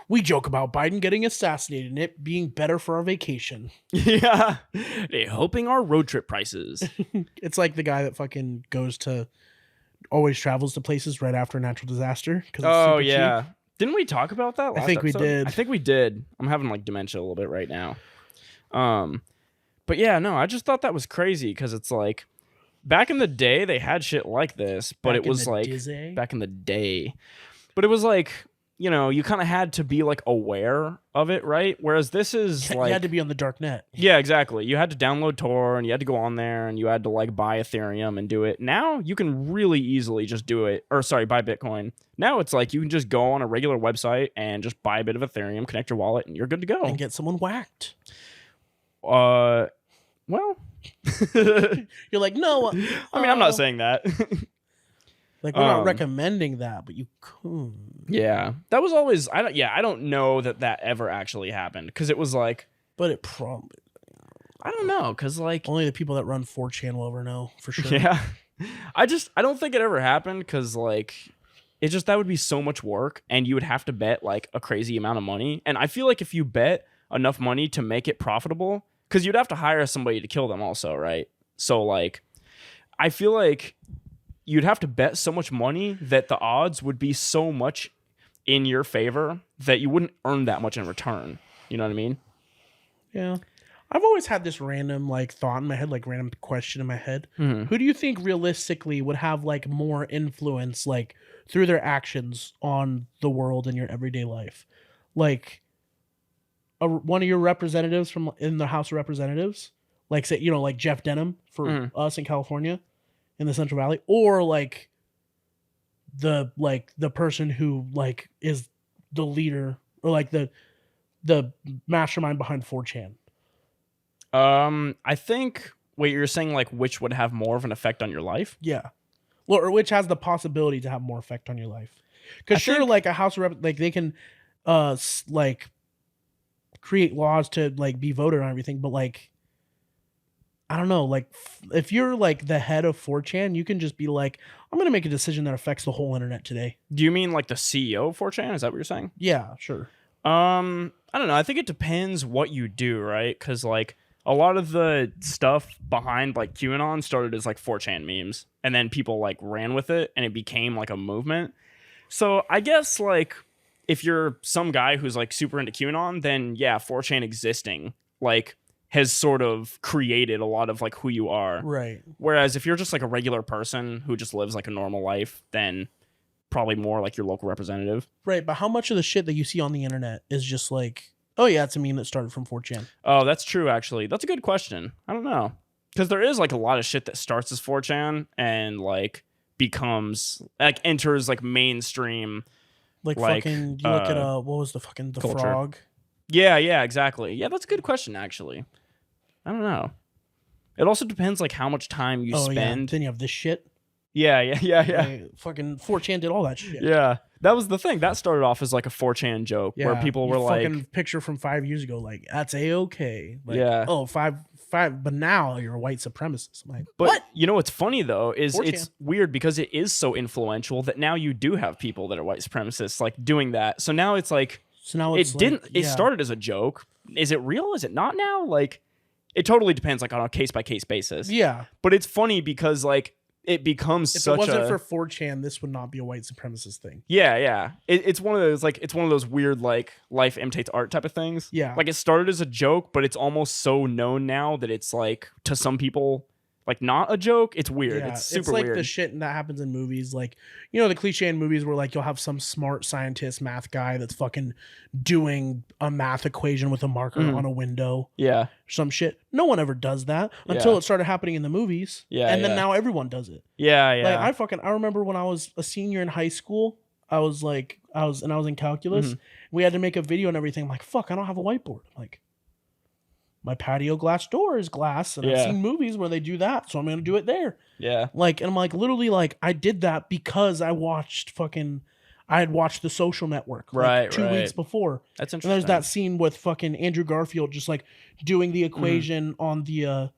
We joke about Biden getting assassinated and it being better for our vacation. Yeah. They're hoping our road trip prices. It's like the guy that fucking always travels to places right after a natural disaster. Oh, yeah. Cheap. Didn't we talk about that last think episode? we did. I think we did. I'm having like dementia a little bit right now. But yeah, no, I just thought that was crazy because it's like back in the day they had shit like this, but it was like back in the day. But it was like, you know, you kind of had to be like aware of it, right? Whereas this is like you had to be on the dark net. Yeah, exactly. You had to download Tor and you had to go on there and you had to like buy Ethereum and do it. Now you can really easily just do it, or sorry, buy Bitcoin. Now it's like you can just go on a regular website and just buy a bit of Ethereum, connect your wallet, and you're good to go. And get someone whacked. Well, you're like, no. I mean, I'm not saying that. Like, we're not recommending that, but you could. Yeah, that was always. I don't know that ever actually happened because it was like. But it probably. I don't know because like only the people that run 4chan will ever know for sure. Yeah, I don't think it ever happened because like it just that would be so much work and you would have to bet like a crazy amount of money. And I feel like if you bet enough money to make it profitable, because you'd have to hire somebody to kill them also, right? So like, I feel like you'd have to bet so much money that the odds would be so much in your favor that you wouldn't earn that much in return. You know what I mean? Yeah. I've always had this random like thought in my head, like random question in my head. Mm-hmm. Who do you think realistically would have like more influence, like through their actions on the world in your everyday life? Like one of your representatives from in the House of Representatives, like say, you know, like Jeff Denham for us in California in the Central Valley, or like the person who like is the leader or like the mastermind behind 4chan. I think wait, you're saying like which would have more of an effect on your life? Yeah. Well, or which has the possibility to have more effect on your life. Because sure, like a House of like they can like create laws to like be voted on everything, but like I don't know, like if you're like the head of 4chan, you can just be like, I'm going to make a decision that affects the whole internet today. Do you mean like the CEO of 4chan? Is that what you're saying? Yeah, sure. I don't know. I think it depends what you do, right? Because like a lot of the stuff behind like QAnon started as like 4chan memes, and then people like ran with it, and it became like a movement. So I guess like if you're some guy who's like super into QAnon, then yeah, 4chan existing like has sort of created a lot of like who you are. Right. Whereas if you're just like a regular person who just lives like a normal life, then probably more like your local representative. Right. But how much of the shit that you see on the internet is just like, oh yeah, it's a meme that started from 4chan? Oh, that's true, actually. That's a good question. I don't know. Because there is like a lot of shit that starts as 4chan and like becomes like enters like mainstream. Like fucking, you look at what was the culture. frog? Yeah, exactly. Yeah, that's a good question, actually. I don't know. It also depends like how much time you spend. Yeah. Then you have this shit. Yeah. Like, fucking 4chan did all that shit. Yeah. That was the thing. That started off as like a 4chan joke where people were like... fucking picture from 5 years ago, like, that's A-okay. Like, yeah. Oh, five, but now you're a white supremacist. I'm like, but what? You know what's funny, though, is 4chan. It's weird because it is so influential that now you do have people that are white supremacists like doing that. So now it's like... So now it's it started as a joke. Is it real? Is it not now? Like, it totally depends, like on a case by case basis. Yeah. But it's funny because like it becomes If such it wasn't a for 4chan, this would not be a white supremacist thing. yeah. It's one of those like it's one of those weird like life imitates art type of things. Yeah. Like it started as a joke, but it's almost so known now that it's like to some people like not a joke. It's weird. Yeah, It's super like weird. the shit that happens in movies. Like, you know, the cliche in movies where like you'll have some smart scientist math guy that's fucking doing a math equation with a marker on a window. Yeah. Some shit. No one ever does that until Yeah. it started happening in the movies. Yeah, And then yeah. now everyone does it. Yeah. Yeah. Like I remember when I was a senior in high school, I was in calculus. We had to make a video and everything. I'm like, fuck, I don't have a whiteboard. I'm like, my patio glass door is glass, and I've Yeah. seen movies where they do that, so I'm gonna do it there. yeah. Like, and I'm like, literally, like, I did that because I had watched The Social Network, like, Right, 2 weeks before. That's And interesting. there's that scene with fucking Andrew Garfield just like doing the equation on the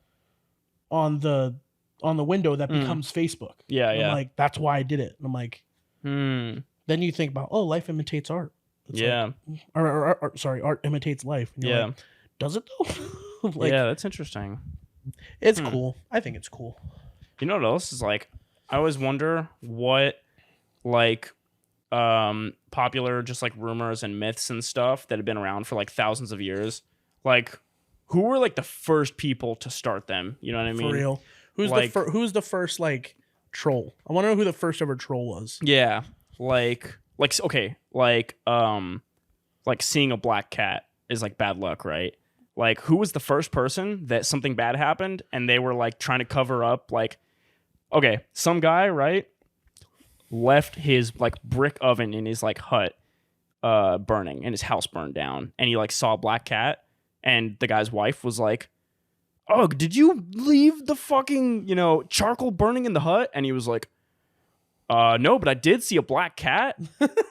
window that becomes Facebook. Yeah, And yeah. I'm like, that's why I did it. And I'm like, Hmm. then you think about, oh, life imitates art. It's Yeah. like, or sorry, art imitates life. And you're Yeah. like, does it though? Like, Yeah, that's interesting. it's cool. I think it's cool. You know what else is like? I always wonder what like popular just like rumors and myths and stuff that have been around for like thousands of years. Like who were like the first people to start them? You know what I mean? For real. Who's like- who's the first like troll? I want to know who the first ever troll was. Yeah. Like okay, like seeing a black cat is like bad luck, right? Like who was the first person that something bad happened and they were like trying to cover up like okay, some guy, right, left his like brick oven in his like hut burning and his house burned down and he like saw a black cat and the guy's wife was like, "Oh, did you leave the fucking, charcoal burning in the hut?" And he was like, "No, but I did see a black cat."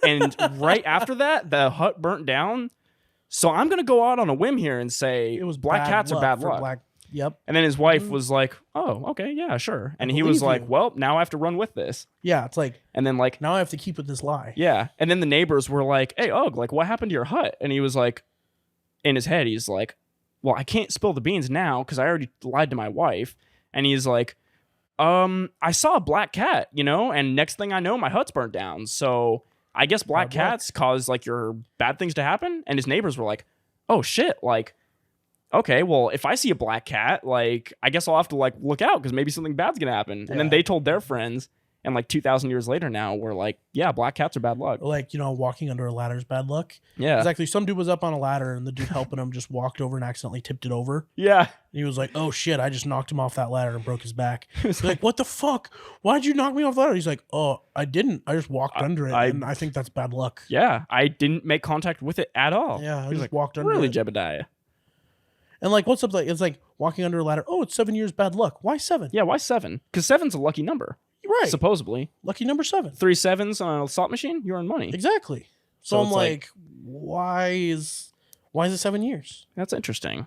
And right after that, the hut burnt down. So I'm going to go out on a whim here and say It was black bad cats are luck bad for luck. Yep. And then his wife was like, "Oh, okay, yeah, sure." And he was believe like, you. "Well, now I have to run with this." Yeah, it's like, And then like, now I have to keep with this lie. yeah. And then the neighbors were like, "Hey, Ugg, like what happened to your hut?" And he was like, in his head, he's like, "Well, I can't spill the beans now because I already lied to my wife." And he's like, I saw a black cat, and next thing I know, my hut's burnt down. So I guess black Bad luck. cats cause like your bad things to happen. And his neighbors were like, "Oh shit, like, okay, well, if I see a black cat, like, I guess I'll have to like look out because maybe something bad's gonna happen." And then Yeah. they told their friends, and like 2,000 years later now, we're like, "Yeah, black cats are bad luck." Like, walking under a ladder is bad luck. Yeah, Exactly. Some dude was up on a ladder and the dude helping him just walked over and accidentally tipped it over. yeah. And he was like, "Oh shit, I just knocked him off that ladder and broke his back." He's like, "What the fuck? Why'd you knock me off the ladder?" He's like, "Oh, I didn't. I just walked under it, and I think that's bad luck." Yeah, I didn't make contact with it at all. Yeah, I He's just like, walked under really, it. Jebediah? And like, what's up? Like, it's like walking under a ladder. Oh, it's 7 years bad luck. Why 7? Yeah, why 7? Because 7's a lucky number, Right. supposedly. Lucky number 7. 3 7s on a slot machine, you earn money. Exactly. So So I'm it's like, why is it 7 years? That's interesting.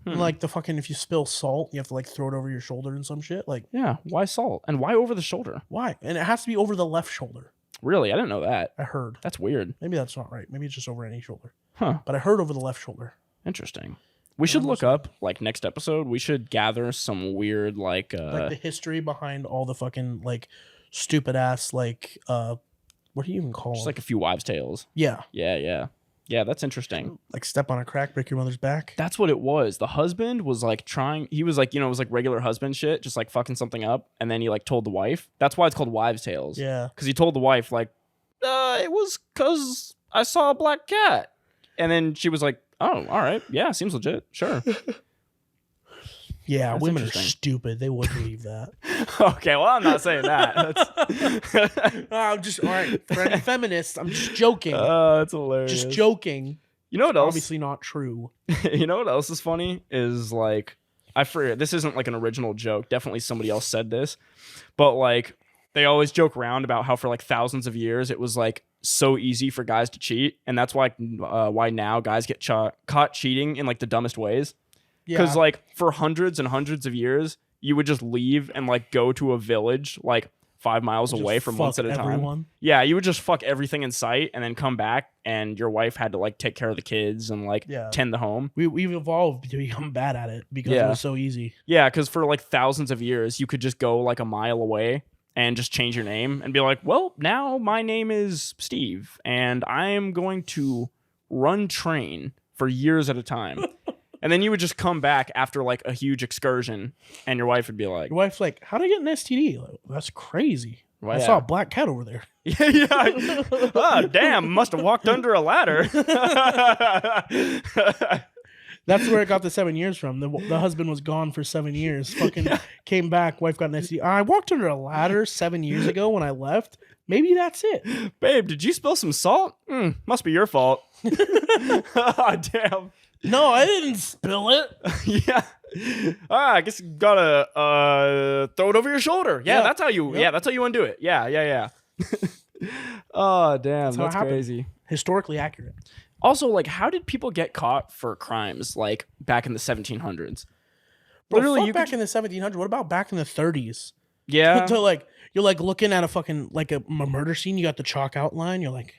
Like the fucking, if you spill salt, you have to like throw it over your shoulder and some shit. Like, Yeah, why salt? And why over the shoulder? why? And it has to be over the left shoulder. Really, I didn't know that. I heard. That's weird. Maybe that's not right. Maybe it's just over any shoulder. Huh, But I heard over the left shoulder. interesting. We should look up, like, next episode, we should gather some weird, like Like the history behind all the fucking like stupid ass like what do you even call just them? like a few wives' tales. Yeah. Yeah, that's interesting. Like step on a crack, break your mother's back. That's what it was. The husband was like he was like, it was like regular husband shit, just like fucking something up. And then he like told the wife. That's why it's called wives' tales. Yeah. Because he told the wife, like, it was because I saw a black cat. And then she was like, "Oh, all right. Yeah, seems legit. Sure." Yeah, That's women are interesting. stupid. They would believe that. Okay, well, I'm not saying that. I'm just all right. For any feminists, I'm just joking. That's hilarious. Just joking. You know what else? Obviously not true. You know what else is funny is like I forget. This isn't like an original joke. Definitely somebody else said this, but like they always joke around about how for like thousands of years it was like so easy for guys to cheat, and that's why now guys get caught cheating in like the dumbest ways. Yeah. Because like for hundreds and hundreds of years, you would just leave and like go to a village like 5 miles Just away from once fuck at a time. everyone. Yeah, you would just fuck everything in sight and then come back, and your wife had to like take care of the kids and like Yeah. tend the home. We've evolved to become bad at it because it Yeah. was so easy. Yeah, because for like thousands of years, you could just go like a mile away and just change your name and be like, well, now my name is Steve, and I am going to run train for years at a time. And then you would just come back after like a huge excursion, and your wife would be like, Your wife's like, "How'd I get an STD? Like, that's crazy. I Yeah. saw a black cat over there." yeah. Oh, damn, must have walked under a ladder. That's where it got the 7 years from. The husband was gone for 7 years. Fucking came back. Wife got an STD. I walked under a ladder 7 years ago when I left. Maybe that's it. Babe, did you spill some salt? Must be your fault. Oh, damn. No, I didn't spill it. Yeah. I guess you gotta throw it over your shoulder. Yeah, Yeah. that's how you. Yep. Yeah, that's how you undo it. Yeah. Oh, damn, how it that's happened. crazy. Historically accurate. Also, like, how did people get caught for crimes like back in the 1700s? Bro, Literally, fuck you back could, in the 1700s. What about back in the 30s? yeah, To like, you're like looking at a fucking like a murder scene. You got the chalk outline. You're like,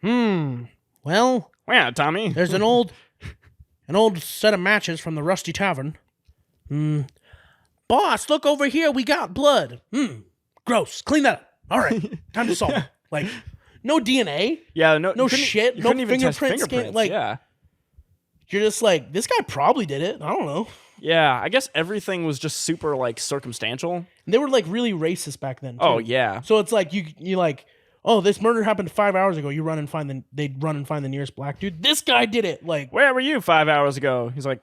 well, yeah, Tommy. there's an old set of matches from the Rusty Tavern. Boss, look over here. We got blood. Gross. Clean that up. All right, time to solve it. Like, no DNA. Yeah, no, No you couldn't- shit, you no couldn't even test fingerprint scan, fingerprints. like- yeah, You're just like, this guy probably did it. I don't know. yeah. I guess everything was just super like circumstantial. And they were like really racist back then. Too. Oh yeah, So it's like you like, oh, this murder happened 5 hours ago. They'd run and find the nearest black dude. This guy did it. Like, where were you 5 hours ago? He's like,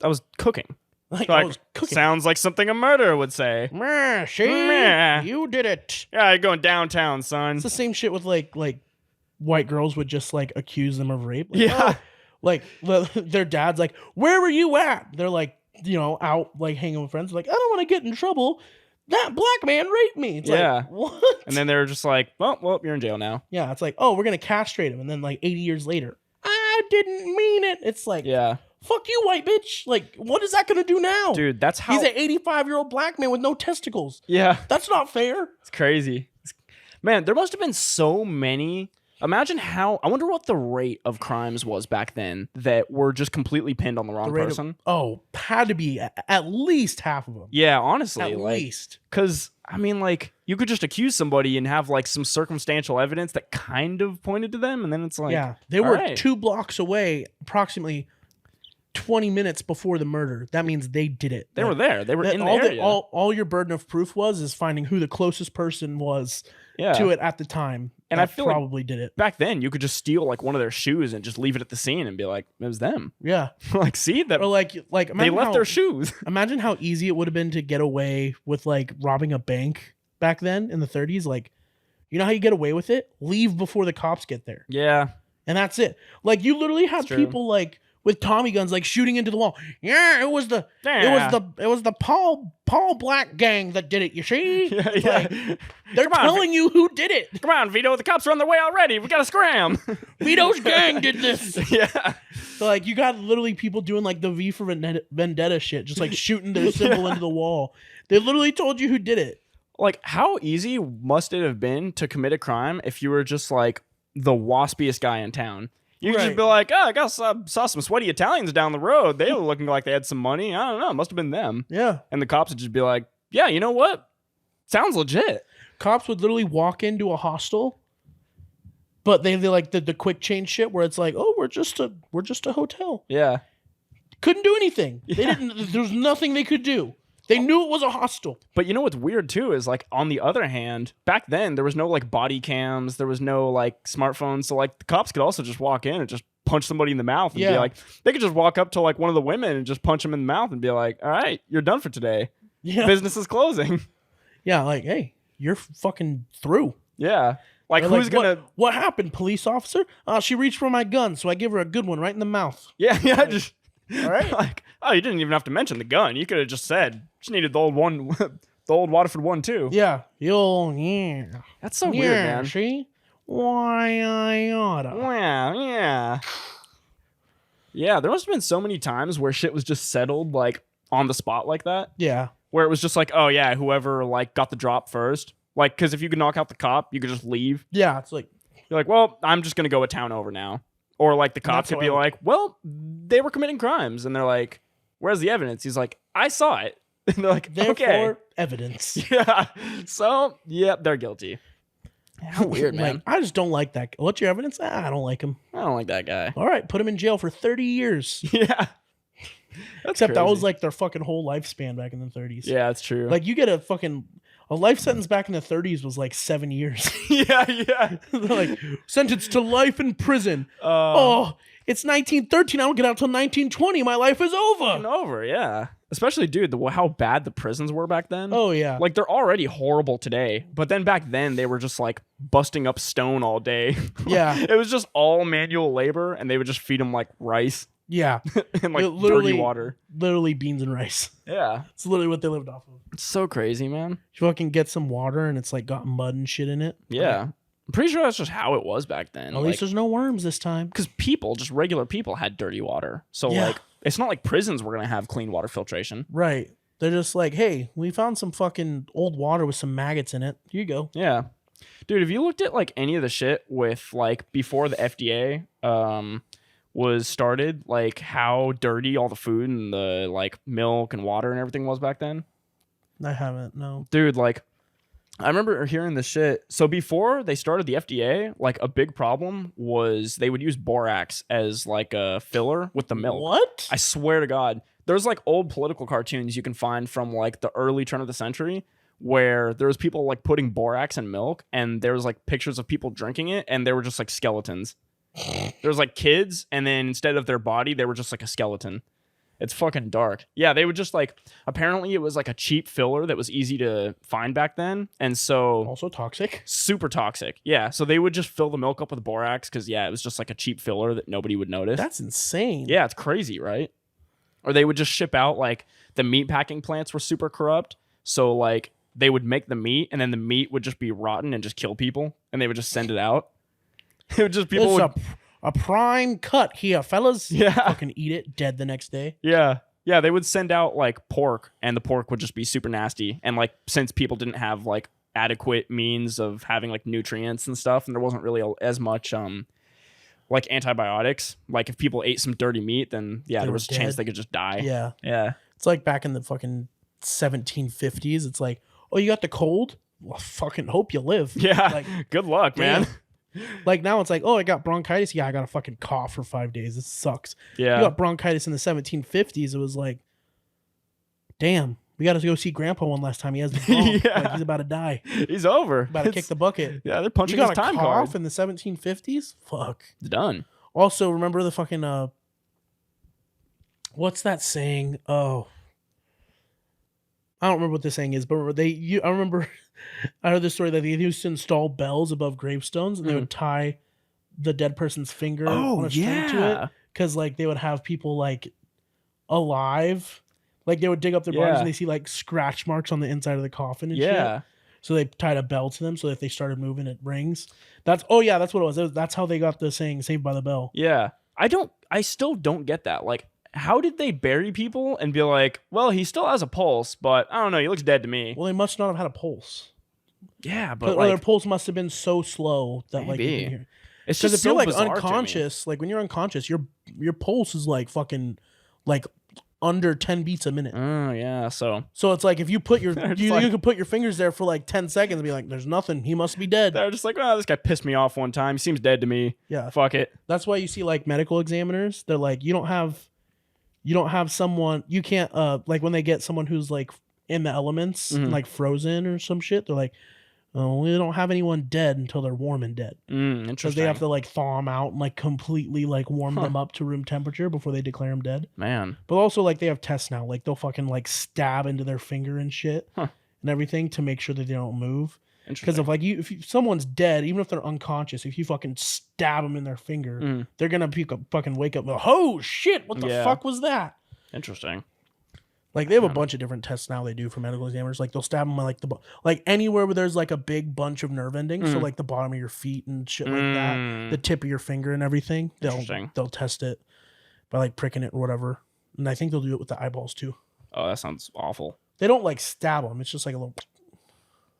I was cooking. I Like, was cooking. sounds like something a murderer would say. Meh, see, Meh. you did it. Yeah, you're going downtown, son. It's the same shit with like white girls would just like accuse them of rape. Like, Yeah. oh, like their dad's like, where were you at? They're like, out like hanging with friends. Like, I don't want to get in trouble. That black man raped me. It's Yeah. like, what? And then they're just like, well, you're in jail now. Yeah, it's like, oh, we're gonna castrate him, and then like 80 years later, I didn't mean it. It's like, Yeah. fuck you, white bitch. Like, what is that gonna do now? Dude, that's how. He's an 85-year-old black man with no testicles. Yeah. That's not fair. It's crazy. Man, there must have been so many. Imagine how. I wonder what the rate of crimes was back then that were just completely pinned on the wrong The rate of- person. had to be at least half of them. Yeah, honestly. At like, least. Because, I mean, like, you could just accuse somebody and have, like, some circumstantial evidence that kind of pointed to them, and then it's like. Yeah, they all were right. 2 blocks away, approximately 20 minutes before the murder. That means they did it. They Like, were there. They were that- in the all area. all your burden of proof is finding who the closest person was yeah. to it at the time. And I that feel like- probably did it. Back then, you could just steal, like, one of their shoes and just leave it at the scene and be like, it was them. Yeah, Like, see? That or like they imagine left how, their shoes. Imagine how easy it would have been to get away with like robbing a bank back then in the 30s. Like, you know how you get away with it? Leave before the cops get there, Yeah. and that's it. Like, you literally had It's true. people like with Tommy guns like shooting into the wall. Yeah, it was the Paul Black gang that did it. You see? Yeah, It's yeah. like, they're Come on, telling you who did it. Come on, Vito. The cops are on their way already. We got to scram. Vito's gang did this. Yeah. So, like, you got literally people doing like the V for Vendetta shit, just like shooting their symbol into the wall. They literally told you who did it. Like, how easy must it have been to commit a crime if you were just like the waspiest guy in town? You could Right. just be like, oh, I saw some sweaty Italians down the road. They were looking like they had some money. I don't know. It must have been them. Yeah. And the cops would just be like, yeah, you know what? Sounds legit. Cops would literally walk into a hostel, but they like the quick change shit where it's like, oh, we're just a hotel. Yeah. Couldn't do anything. They Yeah. didn't. There's nothing they could do. They knew it was a hostel. But you know what's weird too is like on the other hand, back then there was no like body cams, there was no like smartphones, so like the cops could also just walk in and just punch somebody in the mouth and be Yeah. like, they could just walk up to like one of the women and just punch them in the mouth and be like, all right, you're done for today. Yeah. Business is closing. Yeah. Like, hey, you're fucking through. Yeah. Like Or who's like, gonna? What happened, police officer? She reached for my gun, so I give her a good one right in the mouth. Yeah, yeah. Just All right. like, oh, you didn't even have to mention the gun. You could have just said, just needed the old one, the old Waterford one too. Yeah. Yeah. That's so Yeah. weird, man. See? Why I oughta. Wow, yeah. Yeah, there must have been so many times where shit was just settled like on the spot like that. Yeah. where it was just like, oh yeah, whoever like got the drop first. Like, because if you could knock out the cop, you could just leave. Yeah, it's like You're like, well, I'm just gonna go a town over now. Or like the cop that's could how be I would- like, well, they were committing crimes, and they're like, where's the evidence? He's like, I saw it. And they're like, therefore okay, evidence. yeah. So yeah, they're guilty. How weird, man. Like, I just don't like that. What's your evidence? I don't like him. I don't like that guy. All right, put him in jail for 30 years. Yeah. That's Except that was crazy. like their fucking whole lifespan back in the 30s. Yeah, that's true. Like you get a life sentence back in the 30s was like 7 years. yeah. They're like sentenced to life in prison. Oh, It's 1913. I don't get out till 1920. My life is over. over. Yeah. Especially, dude, how bad the prisons were back then. Oh yeah. Like they're already horrible today, but then back then they were just like busting up stone all day. Yeah. It was just all manual labor, and they would just feed them like rice Yeah. and like Literally- dirty water. Literally beans and rice. Yeah, It's literally what they lived off of. it's so crazy, man. You fucking get some water and it's like got mud and shit in it. Yeah, I'm pretty sure that's just how it was back then. At least there's no worms this time. because just regular people, had dirty water. So Yeah. like, it's not like prisons were gonna have clean water filtration. Right. They're just like, hey, we found some fucking old water with some maggots in it. Here you go. Yeah. Dude, have you looked at like any of the shit with like before the FDA was started, like how dirty all the food and the like milk and water and everything was back then? I haven't, no. Dude, like I remember hearing this shit. So before they started the FDA, like a big problem was they would use borax as like a filler with the milk. What? I swear to God. There's like old political cartoons you can find from like the early turn of the century where there was people like putting borax in milk, and there was like pictures of people drinking it, and they were just like skeletons. There was like kids, and then instead of their body, they were just like a skeleton. It's fucking dark. Yeah, they would just like, apparently it was like a cheap filler that was easy to find back then, and so Also toxic. super toxic. Yeah, so they would just fill the milk up with borax because yeah, it was just like a cheap filler that nobody would notice. That's insane. Yeah, it's crazy, right? Or they would just ship out like the meat packing plants were super corrupt. So like they would make the meat, and then the meat would just be rotten and just kill people, and they would just send it out. It would just people It's would, a prime cut here, fellas. Yeah. Fucking eat it, dead the next day. yeah. They would send out like pork, and the pork would just be super nasty. And like since people didn't have like adequate means of having like nutrients and stuff, and there wasn't really as much like antibiotics. Like if people ate some dirty meat, then yeah, They there were was a chance dead. they could just die. Yeah. Yeah. It's like back in the fucking 1750s. It's like, oh, you got the cold? Well, fucking hope you live. Yeah. Like, Good luck, man. like now it's like, oh, I got bronchitis. Yeah, I got a fucking cough for 5 days. This sucks. Yeah. You got bronchitis in the 1750s. It was like, damn, we got to go see Grandpa one last time. He has the bronch. Yeah. Like he's about to die. He's over. About to kick the bucket. Yeah, they're You punching got his a time cough card. in the 1750s? Fuck. It's done. Also, remember the fucking what's that saying? Oh, I don't remember what the saying is, but I remember I heard the story that they used to install bells above gravestones, and they would tie the dead person's finger on a string to it, because like they would have people like alive, like they would dig up their bodies Yeah. and they see like scratch marks on the inside of the coffin and Yeah. shit. So they tied a bell to them so that if they started moving, it rings. That's what it was. That's how they got the saying "Saved by the Bell." Yeah. I still don't get that. Like, how did they bury people and be like, well, he still has a pulse, but I don't know, he looks dead to me. Well, they must not have had a pulse. Yeah, But but their like, pulse must have been so slow that like Maybe. you can hear. it's Because just if you're so like bizarre to me. unconscious, like when you're unconscious, your pulse is like fucking like under 10 beats a minute. Oh, yeah. So So it's like if you put your They're just you like- can put your fingers there for like 10 seconds and be like, "There's nothing. He must be dead." they're just like, oh, this guy pissed me off one time. He seems dead to me. Yeah, Fuck it. that's why you see like medical examiners. They're like, you don't have someone. You can't like when they get someone who's like in the elements, Mhm. like frozen or some shit. They're like, oh, we don't have anyone dead until they're warm and dead. Because Interesting. they have to like thaw them out and like completely like warm Huh. them up to room temperature before they declare them dead. Man. But also like they have tests now, like they'll fucking like stab into their finger and shit Huh. and everything to make sure that they don't move. Because Interesting. if like if someone's dead, even if they're unconscious, if you fucking stab them in their finger, Mm. they're gonna fucking wake up. And go, oh shit! What the Yeah. fuck was that? Interesting. Like they have a Yeah. bunch of different tests now they do for medical examiners. Like they'll stab them like like anywhere where there's like a big bunch of nerve endings, so Mm. like the bottom of your feet and shit like that, Mm. the tip of your finger and everything. Interesting. They'll test it by like pricking it or whatever. And I think they'll do it with the eyeballs too. Oh, that sounds awful. They don't like stab them. It's just like a little.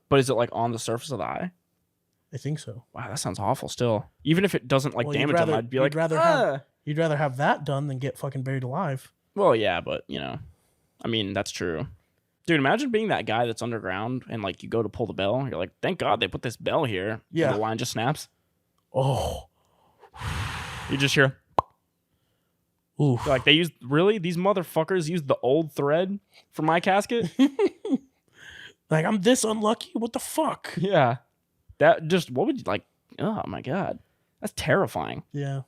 But is it like on the surface of the eye? I think so. Wow, that sounds awful still. Even if it doesn't like Well, you'd damage them, rather- I'd be you'd like, rather ah. You'd rather have that done than get fucking buried alive. Well, yeah, but you know, I mean, that's true. Dude, imagine being that guy that's underground and like you go to pull the bell. You're like, thank God they put this bell here. Yeah. And the line just snaps. Oh. You just hear, Ooh. like, they used, really? These motherfuckers used the old thread for my casket? Like, I'm this unlucky? What the fuck? Yeah. That just, what would you, like, oh my God. That's terrifying. Yeah.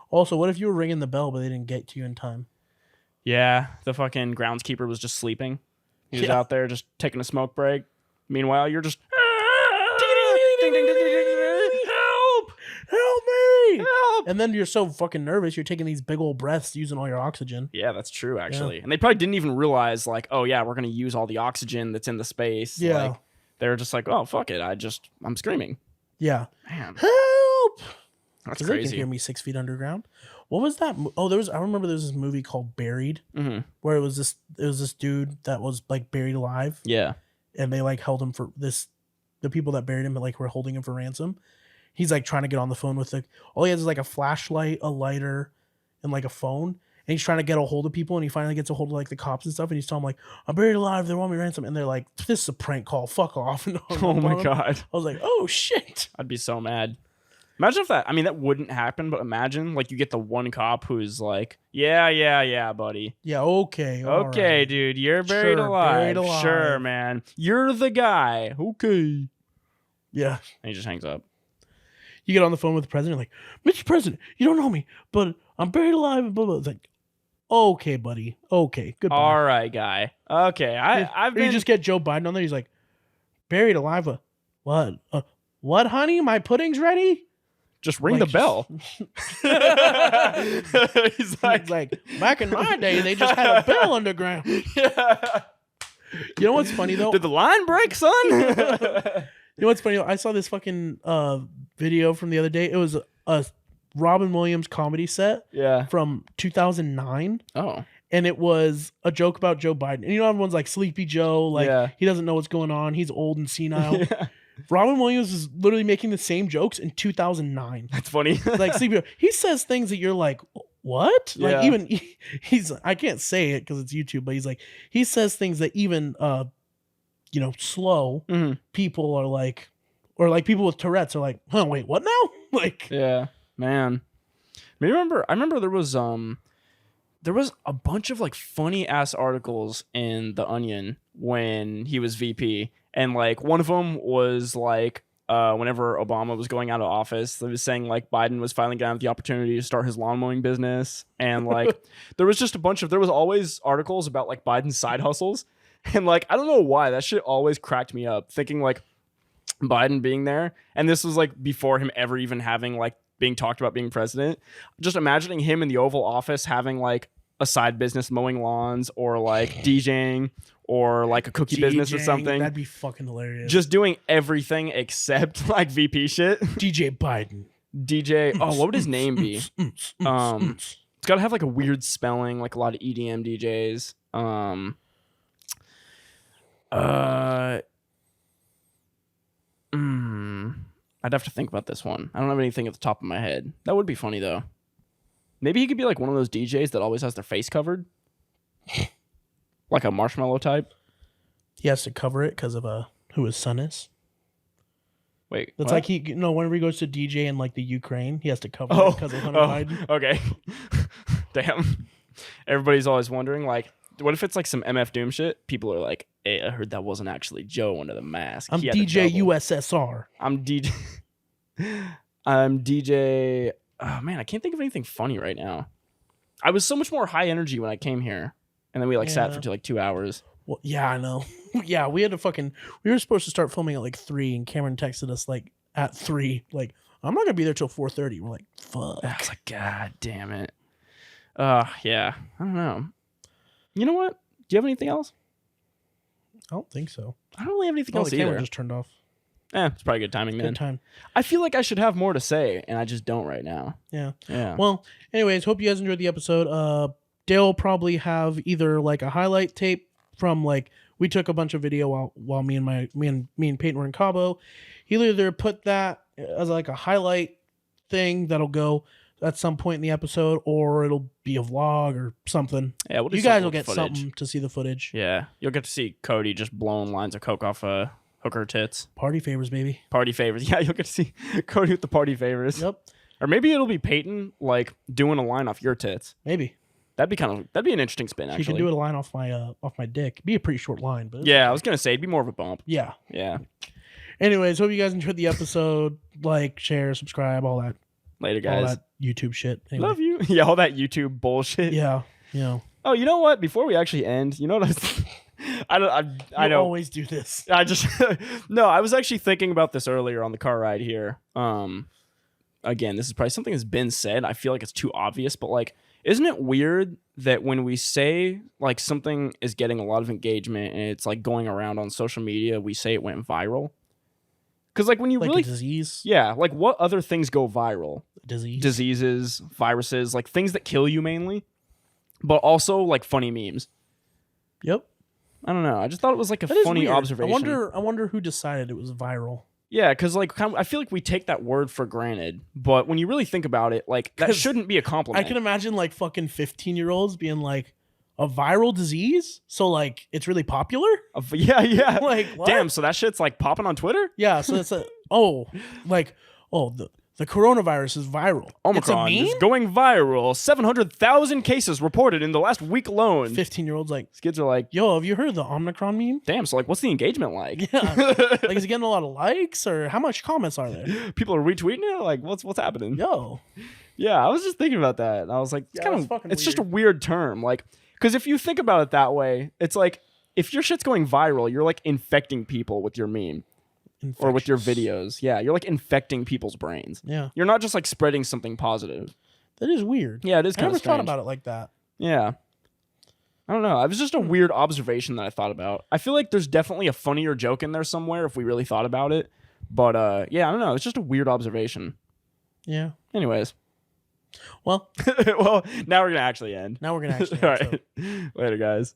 Also, what if you were ringing the bell but they didn't get to you in time? Yeah, the fucking groundskeeper was just sleeping. He was Yeah. out there just taking a smoke break. Meanwhile, you're just, help! Help me! Help! And then you're so fucking nervous, you're taking these big old breaths using all your oxygen. Yeah, that's true, actually. And they probably didn't even realize, like, oh, yeah, we're going to use all the oxygen that's in the space. Yeah. Like, they were just like, oh, fuck it. I'm screaming. Yeah. Man, Help! that's Because they can crazy. hear me 6 feet underground. What was that? I remember there was this movie called Buried, Mm-hmm. where it was this dude that was like buried alive, Yeah. and they like held him for this. The people that buried him like were holding him for ransom. He's like trying to get on the phone with all he has is like a flashlight, a lighter, and like a phone. And he's trying to get a hold of people, and he finally gets a hold of like the cops and stuff. And he's telling them like, "I'm buried alive. They want me ransom." And they're like, "This is a prank call. Fuck off." And Oh my God. I was like, "Oh shit." I'd be so mad. Imagine if that wouldn't happen, but imagine like you get the one cop who's like, yeah, buddy. Yeah. Okay. all Okay, right. dude, you're buried, Sure, alive. buried alive. Sure, man. You're the guy. Okay. Yeah. And he just hangs up. You get on the phone with the president, like, "Mr. President, you don't know me, but I'm buried alive." And blah blah. It's like, okay, buddy. Okay. Goodbye. All right, guy. Okay, I've Or been you just get Joe Biden on there. He's like, "Buried alive." What? What, honey? My pudding's ready. just ring like, the bell. He's He's like, back in my day, they just had a bell underground. yeah. You know what's funny though? Did the line break, son? You know what's funny? I saw this fucking video from the other day. It was a Robin Williams comedy set yeah. from 2009. Oh. And it was a joke about Joe Biden. And you know, everyone's like Sleepy Joe, like Yeah. he doesn't know what's going on. He's old and senile. Yeah. Robin Williams is literally making the same jokes in 2009. That's funny. Like Sleepy Joe, he says things that you're like, what? Yeah. Like even he's I can't say it because it's YouTube, but he's like he says things that even slow Mhm. people are like, or like people with Tourette's are like, huh, wait, what now? Like, Yeah, man. I remember there was a bunch of like funny ass articles in the Onion when he was VP, and like one of them was like whenever Obama was going out of office, they was saying like Biden was finally getting the opportunity to start his lawn mowing business, and like there was always articles about like Biden's side hustles, and like I don't know why that shit always cracked me up, thinking like Biden being there, and this was like before him ever even having like being talked about being president. Just imagining him in the Oval Office having like a side business mowing lawns or like DJing or like a cookie business or DJing, something. That'd be fucking hilarious. Just doing everything except like VP shit. DJ Biden. DJ. Oh, what would his name be? It's got to have like a weird spelling, like a lot of EDM DJs. I'd have to think about this one. I don't have anything at the top of my head. That would be funny though. Maybe he could be like one of those DJs that always has their face covered, like a marshmallow type. He has to cover it because of who his son is. Wait, That's what? like whenever he goes to DJ in like the Ukraine, he has to cover it because of Hunter Biden. Okay. Damn. Everybody's always wondering, like, what if it's like some MF Doom shit? People are like, hey, I heard that wasn't actually Joe under the mask. I'm He had a DJ double." USSR. I'm DJ. I'm DJ. Oh man, I can't think of anything funny right now. I was so much more high energy when I came here, and then we like sat Yeah. for like 2 hours. Well, yeah, I know. Yeah, we had to we were supposed to start filming at like 3, and Cameron texted us like at 3, like, I'm not gonna be there till 4:30. We're like, fuck. I was like, God damn it. Yeah. I don't know. You know what? Do you have anything else? I don't think so. I don't really have anything Oh, else the camera either. just turned off. It's probably good timing then. Good time. I feel like I should have more to say, and I just don't right now. Yeah. Yeah. Well, anyways, hope you guys enjoyed the episode. Dale will probably have either like a highlight tape from like we took a bunch of video while me and Peyton were in Cabo. He'll either put that as like a highlight thing that'll go at some point in the episode, or it'll be a vlog or something. Yeah, we'll do you guys something will with get footage. something to see the footage. Yeah, you'll get to see Cody just blowing lines of coke off hooker tits. Party favors, baby. Party favors. Yeah, you'll get to see Cody with the party favors. Yep, Or maybe it'll be Peyton like doing a line off your tits. maybe That'd be an interesting spin. Actually, she can do it a line off my dick. It'd be a pretty short line, but Yeah, I was gonna say it'd be more of a bump. yeah. Yeah. Anyways, hope you guys enjoyed the episode. Like, share, subscribe, all that Later, all guys. that YouTube shit. Anyway. Love you. Yeah, all that YouTube bullshit. Yeah, you know. Oh, you know what? Before we actually end, you know what I You know. always do this. I just no. I was actually thinking about this earlier on the car ride here. Again, this is probably something that's been said. I feel like it's too obvious, but like, isn't it weird that when we say like something is getting a lot of engagement and it's like going around on social media, we say it went viral? Because like when you Like really, a disease. yeah, like what other things go viral? Disease. Diseases, viruses, like things that kill you mainly, but also like funny memes. Yep. I don't know. I just thought it was like a That is funny weird. observation. I wonder who decided it was viral. Yeah, because like I feel like we take that word for granted, but when you really think about it, like that 'Cause shouldn't be a compliment. I can imagine like fucking 15-year-olds being like, a viral disease? So like it's really popular? Yeah, yeah. Like, what? Damn, so that shit's like popping on Twitter? Yeah, so it's the coronavirus is viral. Omicron it's a is meme? going viral. 700,000 cases reported in the last week alone. 15-year-olds like, Kids are like, yo, have you heard of the Omicron meme? damn, so like what's the engagement like? Yeah. Like, is it getting a lot of likes or how much comments are there? People are retweeting it? Like, what's happening? Yo. Yeah, I was just thinking about that. And I was like, it's Yeah, kind that's of, fucking it's just a weird term. Like, because if you think about it that way, it's like, if your shit's going viral, you're like infecting people with your meme or with your Infectious. videos. Yeah, you're like infecting people's brains. Yeah. You're not just like spreading something positive. That is weird. Yeah, it is I kind never of thought about it like that. Yeah. I don't know. It was just a weird observation that I thought about. I feel like there's definitely a funnier joke in there somewhere if we really thought about it. But yeah, I don't know. It's just a weird observation. Yeah. Anyways. Well, Well, now we're going to actually end. now we're gonna actually All right. Later, guys.